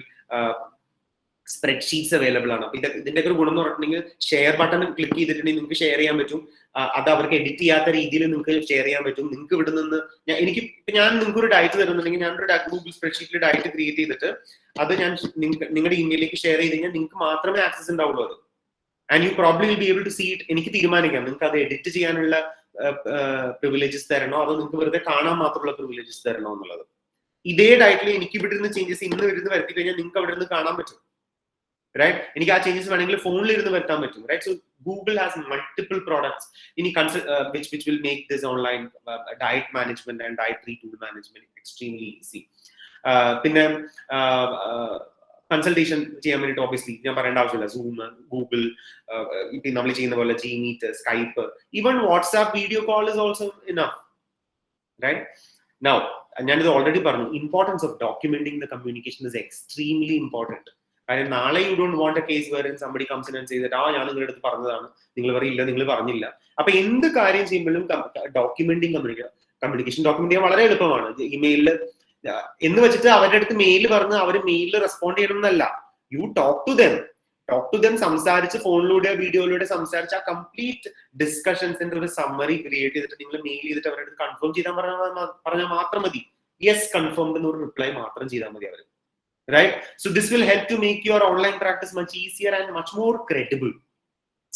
സ്പ്രെഡ്ഷീറ്റ്സ് അവൈലബിൾ ആണ്. അപ്പൊ ഇതിന്റെ ഒരു ഗുണം എന്ന് പറഞ്ഞിട്ടുണ്ടെങ്കിൽ ഷെയർ ബട്ടൺ ക്ലിക്ക് ചെയ്തിട്ടുണ്ടെങ്കിൽ നിങ്ങൾക്ക് ഷെയർ ചെയ്യാൻ പറ്റും. അത് അവർക്ക് എഡിറ്റ് ചെയ്യാത്ത രീതിയിൽ നിങ്ങൾക്ക് ഷെയർ ചെയ്യാൻ പറ്റും. നിങ്ങൾക്ക് ഇവിടെ നിന്ന് ഞാൻ നിങ്ങൾക്ക് ഒരു ഡയറ്റ് തരുന്നുണ്ടെങ്കിൽ ഞാനൊരു ഗൂഗിൾ സ്പ്രെഡ്ഷീറ്റിൽ ഡയറ്റ് ക്രിയേറ്റ് ചെയ്തിട്ട് അത് ഞാൻ നിങ്ങളുടെ ഇമെയിലേക്ക് ഷെയർ ചെയ്ത് കഴിഞ്ഞാൽ നിങ്ങൾക്ക് മാത്രമേ ആക്സസ് ഉണ്ടാവുള്ളൂ അത്. And you probably will be able to see it. എനിക്ക് തീരുമാനിക്കാം നിങ്ങൾക്ക് അത് എഡിറ്റ് ചെയ്യാനുള്ള പ്രിവിലേജസ് തരണോ അതോ നിങ്ങൾക്ക് വെറുതെ കാണാൻ മാത്രമുള്ള പ്രിവിലേജസ് തരണോ എന്നുള്ളത്. ഇതേ ഡയറ്റിൽ എനിക്ക് ഇവിടെ നിന്ന് ചേഞ്ചസ് ഇന്ന് വരുന്ന വരുത്തി കഴിഞ്ഞാൽ നിങ്ങൾക്ക് അവിടെ നിന്ന് കാണാൻ പറ്റും. Right? എനിക്ക് ആ ചേഞ്ചസ് വേണമെങ്കിൽ ഫോണിൽ ഇരുന്ന് വരുത്താൻ പറ്റും. Right? So Google has multiple products which will make this online diet management and dietary tool management extremely easy. പിന്നെ കൺസൾട്ടേഷൻ ചെയ്യാൻ വേണ്ടിയിട്ട് obviously ഞാൻ പറയേണ്ട ആവശ്യമില്ല. സൂം, ഗൂഗിൾ, ഇപ്പം നമ്മൾ ചെയ്യുന്ന പോലെ Gmeet, Skype, even WhatsApp video call is also enough. Right? Now, ഞാനിത് ഓൾറെഡി പറഞ്ഞു, importance of documenting the communication is extremely important. കാരണം നാളെ you don't want a case where somebody comes in and says that ഞാൻ നിങ്ങളുടെ അടുത്ത് പറഞ്ഞതാണ്, നിങ്ങൾ പറയില്ല, നിങ്ങൾ പറഞ്ഞില്ല. അപ്പൊ എന്ത് കാര്യം ചെയ്യുമ്പോഴും ഡോക്യുമെന്റിംഗ് കമ്മ്യൂണിക്കേഷൻ ഡോക്യുമെന്റ് ചെയ്യാൻ വളരെ എളുപ്പമാണ്. ഇമെയിലിൽ എന്ന് വെച്ചിട്ട് അവരുടെ അടുത്ത് മെയിൽ പറഞ്ഞ് അവർ മെയിലിൽ റെസ്പോണ്ട് ചെയ്യണം എന്നല്ല. യു ടോക്ക് ടു ദം സംസാരിച്ച് ഫോണിലൂടെ വീഡിയോയിലൂടെ സംസാരിച്ച് ആ കംപ്ലീറ്റ് ഡിസ്കഷൻസിന്റെ ഒരു സമ്മറി ക്രിയേറ്റ് ചെയ്തിട്ട് നിങ്ങൾ മെയിൽ ചെയ്തിട്ട് അവരുടെ അടുത്ത് കൺഫേം ചെയ്താൽ പറഞ്ഞാൽ മാത്രം മതി. യെസ് കൺഫേംഡ് എന്നൊരു റിപ്ലൈ മാത്രം ചെയ്താൽ മതി അവർ. Right? So this will help to make your online practice much easier and much more credible.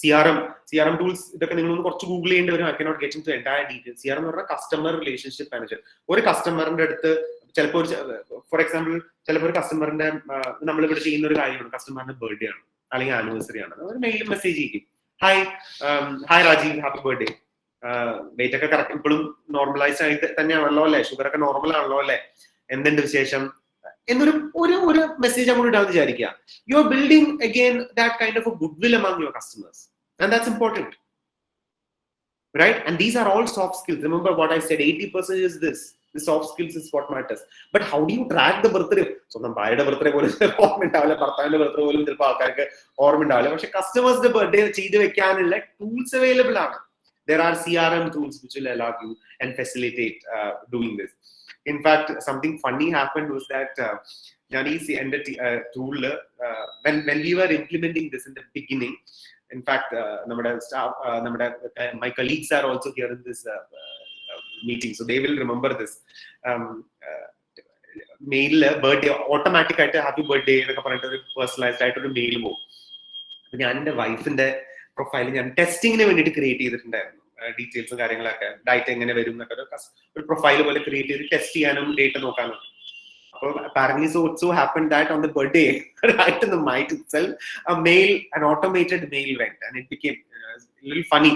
CRM tools ഇതൊക്കെ നിങ്ങൾ കുറച്ച് ഗൂഗിൾ ചെയ്യേണ്ടി വരും. I cannot get into entire details. CRM എന്ന് പറഞ്ഞാൽ കസ്റ്റമർ റിലേഷൻഷിപ്പ് മാനേജർ. ഒരു കസ്റ്റമറിന്റെ അടുത്ത് ചിലപ്പോൾ ഫോർ എക്സാമ്പിൾ ചിലപ്പോൾ ഒരു കസ്റ്റമറിന്റെ നമ്മളിവിടെ ചെയ്യുന്ന ഒരു കാര്യമാണ്, കസ്റ്റമറിന്റെ ബർത്ത്ഡേ ആണ് അല്ലെങ്കിൽ ആനിവേഴ്സറി ആണ്, ഒരു മെയിൽ മെസ്സേജ് ചെയ്യും, hi Rajeev happy birthday, weight ഒക്കെ കറക്റ്റ് ഇപ്പോഴും നോർമലൈസ് ആയിട്ട് തന്നെയാണല്ലോ അല്ലെ, ഷുഗർ ഒക്കെ നോർമൽ ആണല്ലോ അല്ലെ, എന്തുണ്ട് വിശേഷം എന്നൊരു ഒരു മെസ്സേജ് അങ്ങോട്ട് ഇടാന്ന് വിചാരിക്കുക. You are building again that kind of A good will among your customers, and that's important, right? And these are all soft skills. Remember what I said, 80% is this. The soft skills is what matters. But how do you track the birthday? So the buyer's birthday പോലും ഓർമ്മ ഉണ്ടാവില്ല, ഭർത്താവിന്റെ birthday പോലും ചിലപ്പോൾ ആൾക്കാർക്ക് ഓർമ്മ ഉണ്ടാവില്ല. പക്ഷെ കസ്റ്റമേഴ്സിന്റെ ബർത്ത്ഡേ ചെയ്ത് വെക്കാനുള്ള ടൂൾസ് അവൈലബിൾ ആണ്. There are CRM tools which will allow you and facilitate doing this. In fact, something funny happened was that Jani's and the tool when we were implementing this in the beginning. In fact, my colleagues are also here in this meeting, so they will remember this. Mail birthday automatic ആയിട്ട് happy birthday എന്നൊക്കെ പറഞ്ഞിട്ട് ഒരു personalised ആയിട്ട് ഒരു mail പോകും. ഞാൻ എൻ്റെ വൈഫിന്റെ പ്രൊഫൈൽ ഞാൻ ടെസ്റ്റിങ്ങിന് വേണ്ടിയിട്ട് ക്രിയേറ്റ് ചെയ്തിട്ടുണ്ടായിരുന്നു. ഡീറ്റെയിൽസും കാര്യങ്ങളൊക്കെ ഡയറ്റ് എങ്ങനെ വരും എന്നൊക്കെ ഒരു പ്രൊഫൈൽ പോലെ ക്രിയേറ്റ് ചെയ്ത് ടെസ്റ്റ് ചെയ്യാനും ഡേറ്റ നോക്കാനും. അപ്പോൾ apparently so happened that on the birthday, right in the night itself, an automated mail went, and it became a little funny.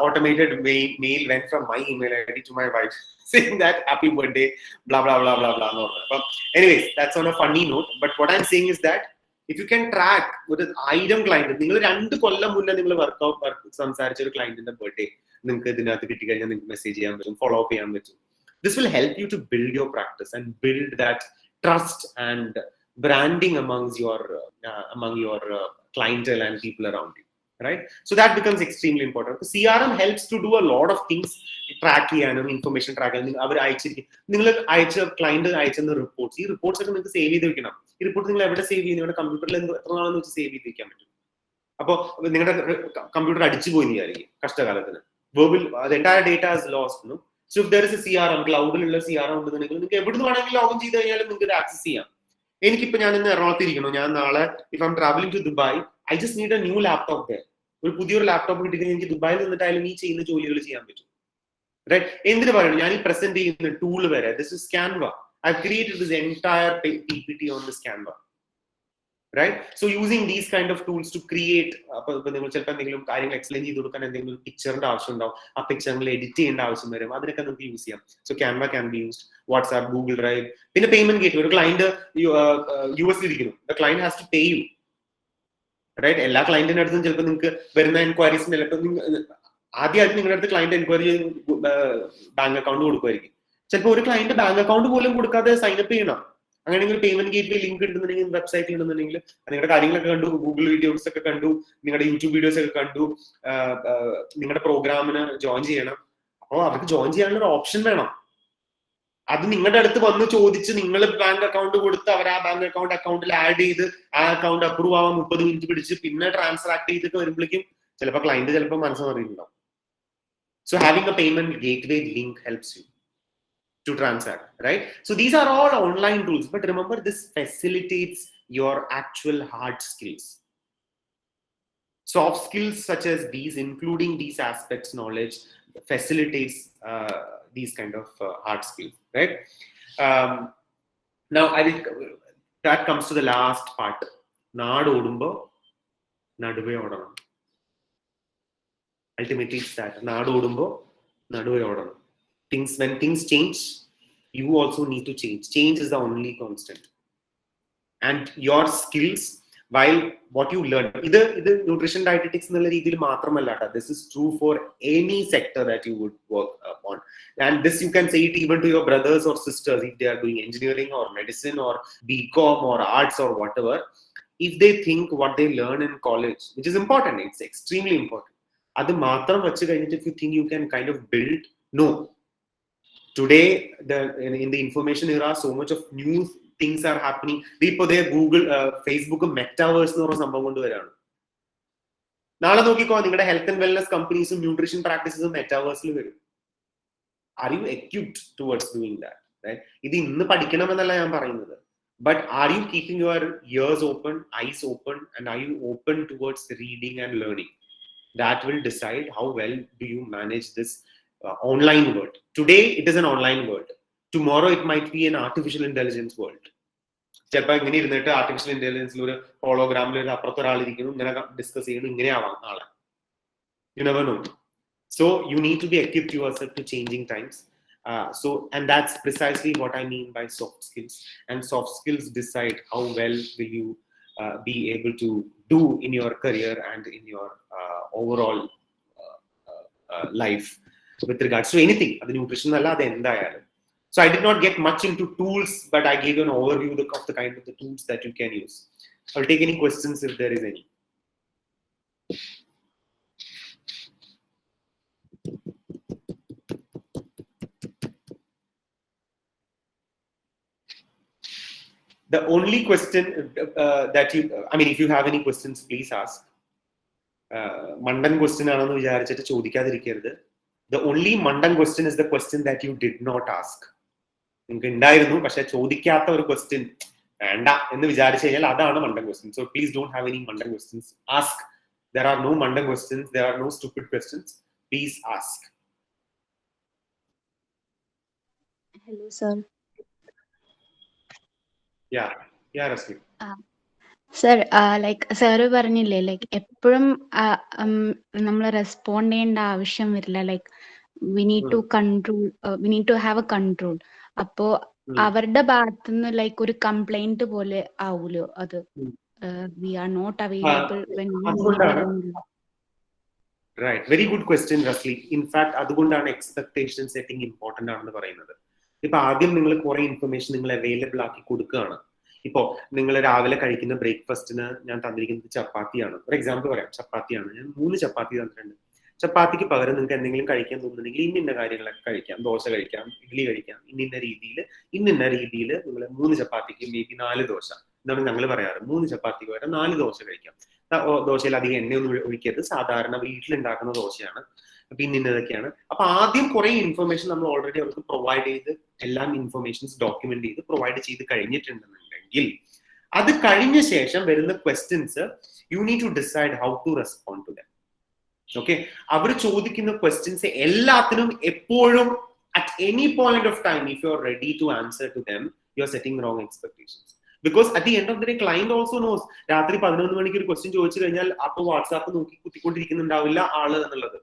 Automated mail went from my email ID to my wife saying that happy birthday, blah blah blah blah blah. No. But anyways, that's on a funny note. But what I'm saying is that if you can track with an item client, നിങ്ങൾ 2 കൊല്ലം മുന്നേ നിങ്ങൾ work സംസാരിച്ച ഒരു ക്ലയന്റിന്റെ birthday നിങ്ങൾക്ക് ഇതിനകത്ത് കിട്ടിക്കഴിഞ്ഞാൽ നിങ്ങൾക്ക് message ചെയ്യാൻ പറ്റും, ഫോളോ അപ്പ് ചെയ്യാൻ പറ്റും. This will help you to build your practice and build that trust and branding among your clientele and people around you, right? So that becomes extremely important. So CRM helps to do a lot of things. Track ചെയ്യാനും information track ചെയ്യാനും അവർ അയച്ചിരിക്കും. നിങ്ങൾ client അയച്ചെന്ന reports, ഈ reports ഒക്കെ നിങ്ങൾക്ക് save ചെയ്ത് വെക്കണം. ഈ report നിങ്ങൾ എവിടെ സേവ് ചെയ്യും? നിങ്ങളുടെ കമ്പ്യൂട്ടറിൽ എത്ര നാളെന്ന് വെച്ച് സേവ് ചെയ്ത് വെക്കാൻ പറ്റും. അപ്പോൾ നിങ്ങളുടെ കമ്പ്യൂട്ടർ അടിച്ചു പോയി വിചാരിക്കും കഷ്ടകാലത്തിന്, the entire data is lost, no? So if there is a CRM, ക്ലൗഡിലുള്ള CRM ഉണ്ടെന്നുണ്ടെങ്കിൽ നിങ്ങൾക്ക് എവിടുന്ന് വേണമെങ്കിൽ ലോഗിൻ ചെയ്ത് കഴിഞ്ഞാലും നിങ്ങൾക്ക് ഇത് ആക്സസ് ചെയ്യാം. എനിക്കിപ്പോ ഞാൻ ഇന്ന് എറണാകുളത്തിരിക്കുന്നു, ഞാൻ നാളെ if I'm travelling to Dubai, I just need a new laptop there. ഒരു പുതിയൊരു ലാപ്ടോപ്പ് കിട്ടിക്കഴിഞ്ഞാൽ എനിക്ക് ദുബായിൽ നിന്നിട്ടായാലും ഈ ചെയ്യുന്ന ജോലികൾ ചെയ്യാൻ പറ്റും, റൈറ്റ്? എന്തിനു പറയുന്നു, ഞാൻ ഈ പ്രസന്റ് ചെയ്യുന്ന ടൂൾ വരെ, this is Canva. I've created this entire PPT on this Canva, right? So using these kind of tools to create, നിങ്ങൾ ചിലപ്പോൾ എന്തെങ്കിലും കാര്യങ്ങൾ എക്സ്പ്ലെയിൻ ചെയ്ത് കൊടുക്കാൻ എന്തെങ്കിലും പിക്ചറിന്റെ ആവശ്യം ഉണ്ടാവും, ആ പിക്ചറിൽ എഡിറ്റ് ചെയ്യേണ്ട ആവശ്യം വരും, അതിനൊക്കെ നമുക്ക് യൂസ് ചെയ്യാം. So Canva can be used, WhatsApp, Google Drive. പിന്നെ പേയ്മെന്റ് ഗേറ്റ്, ഒരു ക്ലയന്റ് US ഇരിക്കുന്നു, the client has to pay you, right? എല്ലാ ക്ലയന്റിന്റെ അടുത്തും ചിലപ്പോൾ നിങ്ങൾക്ക് വരുന്ന എൻക്വയറീസിന് ചിലപ്പോൾ ആദ്യമായിട്ട് നിങ്ങളുടെ അടുത്ത് ക്ലയന്റ് എൻക്വയറി ബാങ്ക് അക്കൗണ്ട് കൊടുക്കുമായിരിക്കും. ചിലപ്പോൾ ഒരു ക്ലയന്റ് ബാങ്ക് അക്കൗണ്ട് പോലും കൊടുക്കാതെ സൈനപ്പ് ചെയ്യണം. അങ്ങനെയെങ്കിൽ പേയ്മെന്റ് ഗേറ്റ് വേ ലിങ്ക് ഉണ്ടെന്നുണ്ടെങ്കിൽ, വെബ്സൈറ്റ് ഉണ്ടെന്നുണ്ടെങ്കിൽ നിങ്ങളുടെ കാര്യങ്ങളൊക്കെ കണ്ടു, ഗൂഗിൾ വീഡിയോസ് ഒക്കെ കണ്ടു, നിങ്ങളുടെ യൂട്യൂബ് വീഡിയോസ് ഒക്കെ കണ്ടു, നിങ്ങളുടെ പ്രോഗ്രാമിന് ജോയിൻ ചെയ്യണം. അപ്പോൾ അവർക്ക് ജോയിൻ ചെയ്യാനുള്ള ഒരു ഓപ്ഷൻ വേണം. അത് നിങ്ങളുടെ അടുത്ത് വന്ന് ചോദിച്ച് നിങ്ങൾ ബാങ്ക് അക്കൗണ്ട് കൊടുത്ത് അവർ ആ ബാങ്ക് അക്കൗണ്ടിൽ ആഡ് ചെയ്ത് ആ അക്കൗണ്ട് അപ്രൂവ് ആവാൻ 30 മിനിറ്റ് പിടിച്ച് പിന്നെ ട്രാൻസാക്ട് ചെയ്തൊക്കെ വരുമ്പോഴേക്കും ചിലപ്പോൾ ക്ലയന്റ് ചിലപ്പോൾ മനസ്സറിയുന്നുണ്ടാവും. So having a payment gateway link helps you to transact, right? So these are all online tools, but remember, this facilitates your actual hard skills. Soft skills such as these, including these aspects knowledge, facilitates these kind of hard skills, right? Now that comes to the last part. Naad odumbo naduve odanam. Ultimately it's that, naad odumbo naduve odanam. When things change, you also need to change. Change is the only constant. And your skills, while what you learn, either nutrition dietetics ennulla reethil matramalla, this is true for any sector that you would work on. And this you can say it even to your brothers or sisters if they are doing engineering or medicine or BCom or arts or whatever. If they think what they learn in college, which is important, it's extremely important, adu matram vechu kayinittu if you think you can kind of build, no. Today, in the information era, so much of new things are happening. People there, Google, Facebook, metaverse എന്ന് പറഞ്ഞ സംഭവം കൊണ്ടുവരാണ്. നാളെ നോക്കിക്കോ, നിങ്ങളുടെ health and wellness കമ്പനീസും nutrition പ്രാക്ടീസസും മെറ്റാവേഴ്സിൽ വരും. Are you equipped towards doing that, right? ഇത് ഇന്ന് പഠിക്കണമെന്നല്ല ഞാൻ പറയുന്നത്, but are you keeping your ears open, eyes open, and are you open towards reading and learning? that will decide how well do you manage this online world. Today, it is an online world. Tomorrow, it might be an artificial intelligence world. ചിലപ്പോൾ ഇങ്ങനെ ഇരുന്നിട്ട് artificial ഇന്റലിജൻസിൽ ഒരു ഹോളോഗ്രാമിൽ ഒരു അപ്പുറത്തൊരാളിരിക്കുന്നു, ഇങ്ങനെ discuss ചെയ്യുന്നു, ഇങ്ങനെ ആവാം നാളെ. You never know. So you need to be equipped yourself to changing times. And that's precisely what I mean by soft skills. And soft skills decide how well will you be able to do in your career and in your overall life with regards to anything. Adu nutrition alla adu endayalum. So I did not get much into tools, but I gave you an overview of the kind of the tools that you can use. I'll take any questions if there is any. The only question that you, I mean, if you have any questions, please ask. Mandan question aananu vicharichittu chodikkadirikkerudhu. The only Mandan question is the question that you did not ask. നിങ്ങൾക്ക് ഉണ്ടായിരുന്നു പക്ഷെ ചോദിക്കാത്ത ഒരു question വേണ്ട എന്ന് വിചാരിച്ചു കഴിഞ്ഞാൽ അതാണ് മണ്ടൻ question. So please don't have any മണ്ടൻ questions. Ask. There are no Mandan questions. There are no stupid questions. Please ask. Hello, sir. Yeah, Rasmi. Sir, like sir പറഞ്ഞില്ലേ, like എപ്പോഴും നമ്മൾ റെസ്പോണ്ട് ചെയ്യേണ്ട ആവശ്യം വരില്ല. Like we need to control, we need to have a control. അപ്പോ അവരുടെ ഭാഗത്തുനിന്ന് like ഒരു കംപ്ലൈന്റ് പോലെ ആവൂലോ അത്? We are not available when we need them. Right, very good question, Rasli. In fact, അതുകൊണ്ടാണ് എക്സ്പെക്ടേഷൻ സെറ്റിംഗ് ഇമ്പോർട്ടന്റ് ആണെന്ന് പറയുന്നത്. ഇപ്പൊ ആദ്യം നിങ്ങൾ കുറെ ഇൻഫർമേഷൻ നിങ്ങൾ അവൈലബിൾ ആക്കി കൊടുക്കുകയാണ്. ഇപ്പോ നിങ്ങൾ രാവിലെ കഴിക്കുന്ന ബ്രേക്ക്ഫാസ്റ്റിന് ഞാൻ തന്നിരിക്കുന്നത് ചപ്പാത്തിയാണ്. ഫോർ എക്സാമ്പിൾ പറയാം, ചപ്പാത്തിയാണ്, ഞാൻ 3 ചപ്പാത്തി തന്നിട്ടുണ്ട്. ചപ്പാത്തിക്ക് പകരം നിങ്ങൾക്ക് എന്തെങ്കിലും കഴിക്കാൻ തോന്നുന്നുണ്ടെങ്കിൽ ഇന്ന കാര്യങ്ങളൊക്കെ കഴിക്കാം. ദോശ കഴിക്കാം, ഇഡ്ഡലി കഴിക്കാം, ഇന്ന രീതിയിൽ നിങ്ങൾ 3 ചപ്പാത്തിക്ക് മേ ബി 4 ദോശ എന്നാണ് ഞങ്ങൾ പറയാറ്. 3 ചപ്പാത്തിക്ക് പകരം 4 ദോശ കഴിക്കാം. ദോശയിൽ അധികം എണ്ണയൊന്നും ഒഴിക്കരുത്, സാധാരണ വീട്ടിലുണ്ടാക്കുന്ന ദോശയാണ്, പിന്നെ ഇന്നതൊക്കെയാണ്. അപ്പൊ ആദ്യം കുറെ ഇൻഫർമേഷൻ നമ്മൾ ഓൾറെഡി അവർക്ക് പ്രൊവൈഡ് ചെയ്ത് എല്ലാം ഇൻഫർമേഷൻസ് ഡോക്യുമെന്റ് ചെയ്ത് പ്രൊവൈഡ് ചെയ്ത് കഴിഞ്ഞിട്ടുണ്ടെന്നുണ്ടെങ്കിൽ അത് കഴിഞ്ഞ ശേഷം വരുന്ന questions you need to decide how to respond to them. Okay, അവർ ചോദിക്കുന്ന ക്വസ്റ്റ്യൻസ് എല്ലാത്തിനും എപ്പോഴും at any point of time if you are ready to answer to them you are setting wrong expectations. Because at the end of the day client also knows രാത്രി 11 മണിക്ക് ഒരു question ചോദിച്ചു കഴിഞ്ഞാൽ അപ്പൊ വാട്സാപ്പ് നോക്കി കുത്തിക്കൊണ്ടിരിക്കുന്നുണ്ടാവില്ല ആള് എന്നുള്ളത്.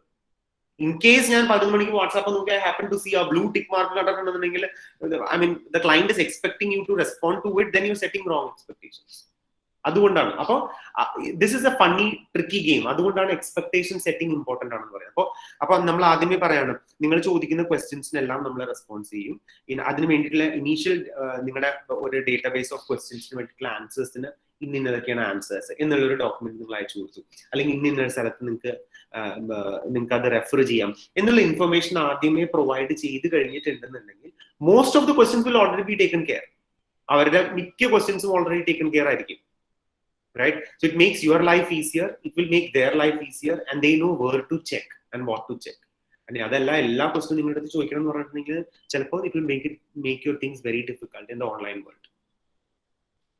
ഇൻ കേസ് ഞാൻ 11 മണിക്ക് വാട്സാപ്പ് നോക്കി ഐ ഹാപ്പൻ ടു സീ ആ ബ്ലൂ ടിക്ക് മാർക്ക് കണ്ടിട്ടുണ്ടെന്നുണ്ടെങ്കിൽ I mean the client is expecting you to respond to it, then you setting wrong expectations. അതുകൊണ്ടാണ്. അപ്പൊ this is a funny tricky game. അതുകൊണ്ടാണ് expectation setting important ആണെന്ന് പറയുന്നത്. അപ്പൊ നമ്മൾ ആദ്യമേ പറയാണ്, നിങ്ങൾ ചോദിക്കുന്ന ക്വസ്റ്റ്യൻസിനെല്ലാം നമ്മൾ റെസ്പോൺസ് ചെയ്യും. അതിന് വേണ്ടിയിട്ടുള്ള ഇനീഷ്യൽ നിങ്ങളുടെ ഒരു ഡേറ്റാബേസ് ഓഫ് ക്വസ്റ്റ്യൻസിന് വേണ്ടിയിട്ടുള്ള ആൻസേഴ്സിന് ഇന്നതൊക്കെയാണ് ആൻസേഴ്സ് എന്നുള്ളൊരു ഡോക്യുമെന്റ് നിങ്ങൾ അയച്ചു കൊടുത്തു, അല്ലെങ്കിൽ ഇന്ന സ്ഥലത്ത് നിങ്ങൾക്ക് അത് റെഫർ ചെയ്യാം എന്നുള്ള ഇൻഫർമേഷൻ ആദ്യമേ പ്രൊവൈഡ് ചെയ്ത് കഴിഞ്ഞിട്ടുണ്ടെന്നുണ്ടെങ്കിൽ most of the questions will already be taken care. അവരുടെ മിക്ക ക്വസ്റ്റ്യൻസും ഓൾറെഡി ടേക്കൺ കെയർ ആയിരിക്കും. Right, so it makes your life easier, it will make their life easier, and they know where to check and what to check. And adalla ella question ningalde അടുത്ത് ചോദിക്കണം എന്ന് പറഞ്ഞിട്ടുണ്ടെങ്കിൽ ചിലപ്പോൾ it will make your things very difficult in the online world.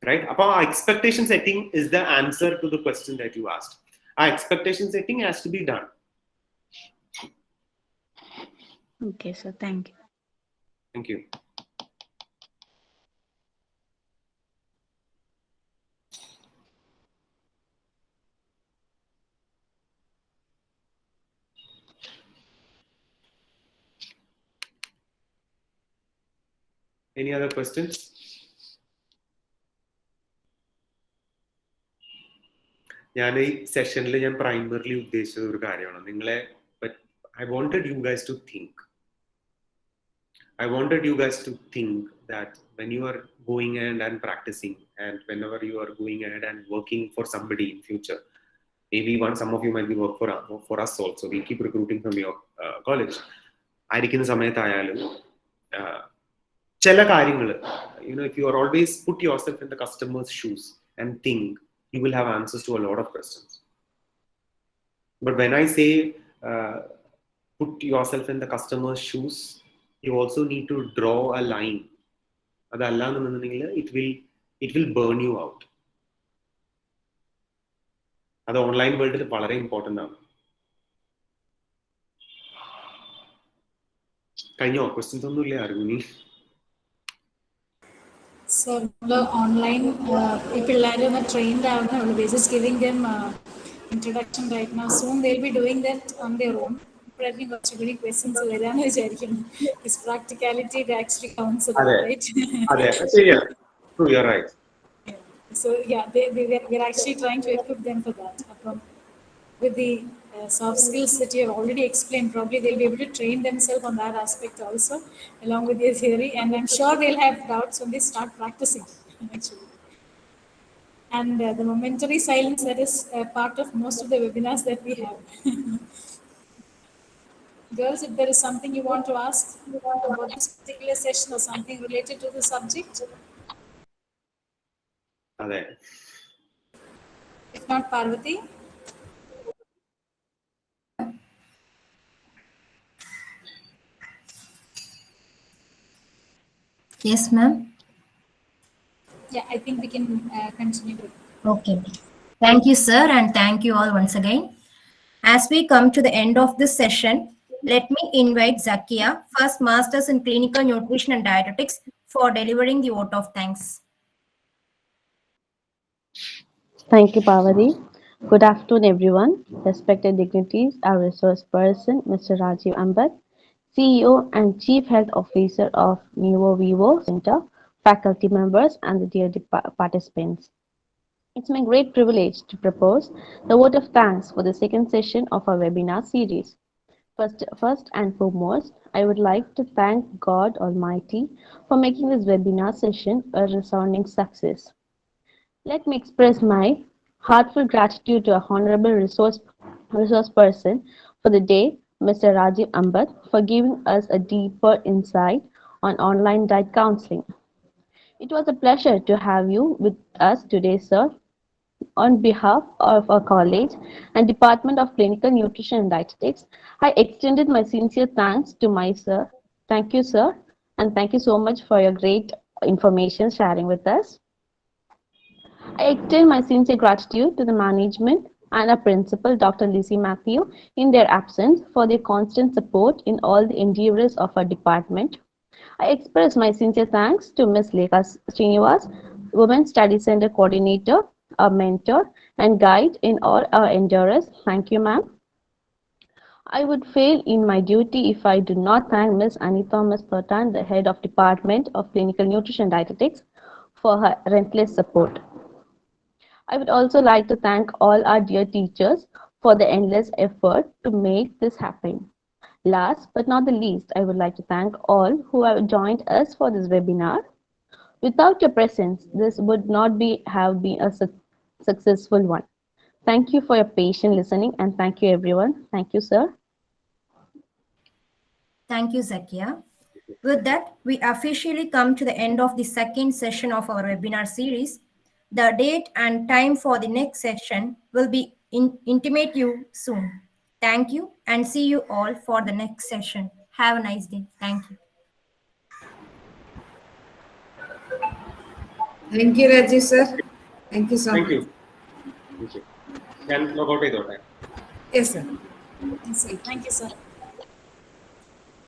Right, appo expectation setting is the answer to the question that you asked. Expectation setting has to be done. Okay, so thank you. Thank you. Any other questions? ഞാൻ ഈ സെഷനിൽ ഞാൻ primarily ഉദ്ദേശിച്ചത് ഒരു കാര്യമാണ് നിങ്ങളെ. I wanted you guys to think. I wanted you guys to think that when you are going ahead and practicing, and whenever you are going ahead and working for somebody in future, maybe some of you might be work for us also. We keep recruiting from your college. ആയിരിക്കുന്ന സമയത്തായാലും ചില കാര്യങ്ങൾ, if you are always put yourself in the customer's shoes and think, you will have answers to a lot of questions. But when I say put yourself in the customer's shoes, you also need to draw a line. അതല്ല എന്നുണ്ടെങ്കിൽ it will burn you out. അത് online വേൾഡിൽ വളരെ important ആണ്. കഴിഞ്ഞോ? Questions ഒന്നുമില്ല ആർക്കും? So, online, people are trained out now. We're just giving them introduction right now. Soon they'll be doing that on their own. But I think what's really questions is practicality that actually counts a lot, right? അതെ ശരിയാണ്. True, you're right. So yeah, we're actually trying to equip them for that. With the soft skills that you have already explained, probably they'll be able to train themselves on that aspect also, along with your theory. And I'm sure they'll have doubts when they start practicing, actually. And the momentary silence that is part of most of the webinars that we have. Girls, if there is something you want to ask about this particular session or something related to the subject, അതെ. if not, Parvati. Yes, ma'am. Yeah, I think we can continue. Okay. Thank you, sir, and thank you all once again. As we come to the end of this session, let me invite Zakia, first Masters in Clinical Nutrition and Dietetics, for delivering the vote of thanks. Thank you, Parvati. Good afternoon, everyone. Respected dignitaries, our resource person, Mr. Rajiv Ambat, CEO and Chief Health Officer of Nuvo Vivo Center, faculty members, and the dear participants. It's my great privilege to propose the vote of thanks for the second session of our webinar series. First and foremost, I would like to thank God Almighty for making this webinar session a resounding success. Let me express my heartfelt gratitude to our honorable resource person for the day, Mr. Rajiv Ambat, for giving us a deeper insight on online diet counseling. It was a pleasure to have you with us today, sir. On behalf of our college and Department of Clinical Nutrition and Dietetics, I extended my sincere thanks to my sir. Thank you, sir, and thank you so much for your great information sharing with us. I extend my sincere gratitude to the management and our principal, Dr. Lizzie Matthew, in their absence, for their constant support in all the endeavors of our department. I express my sincere thanks to Ms. Lekha Srinivas, Women's Study Center Coordinator, our mentor and guide in all our endeavors. Thank you, ma'am. I would fail in my duty if I do not thank Ms. Anita Thotan, the Head of Department of Clinical Nutrition and Dietetics, for her relentless support. I would also like to thank all our dear teachers for the endless effort to make this happen. Last but not the least, I would like to thank all who have joined us for this webinar. Without your presence, this would not have been a successful one. Thank you for your patient listening, and thank you, everyone. Thank you, sir. Thank you, Zakia. With that, we officially come to the end of the second session of our webinar series. The date and time for the next session will be intimate you soon. Thank you and see you all for the next session. Have a nice day. Thank you. Thank you, Rajiv sir. Thank you so Thank much. you. Thank you. Can log out ചെയ്തോട്ടെ? Yes, sir. Thank you, sir.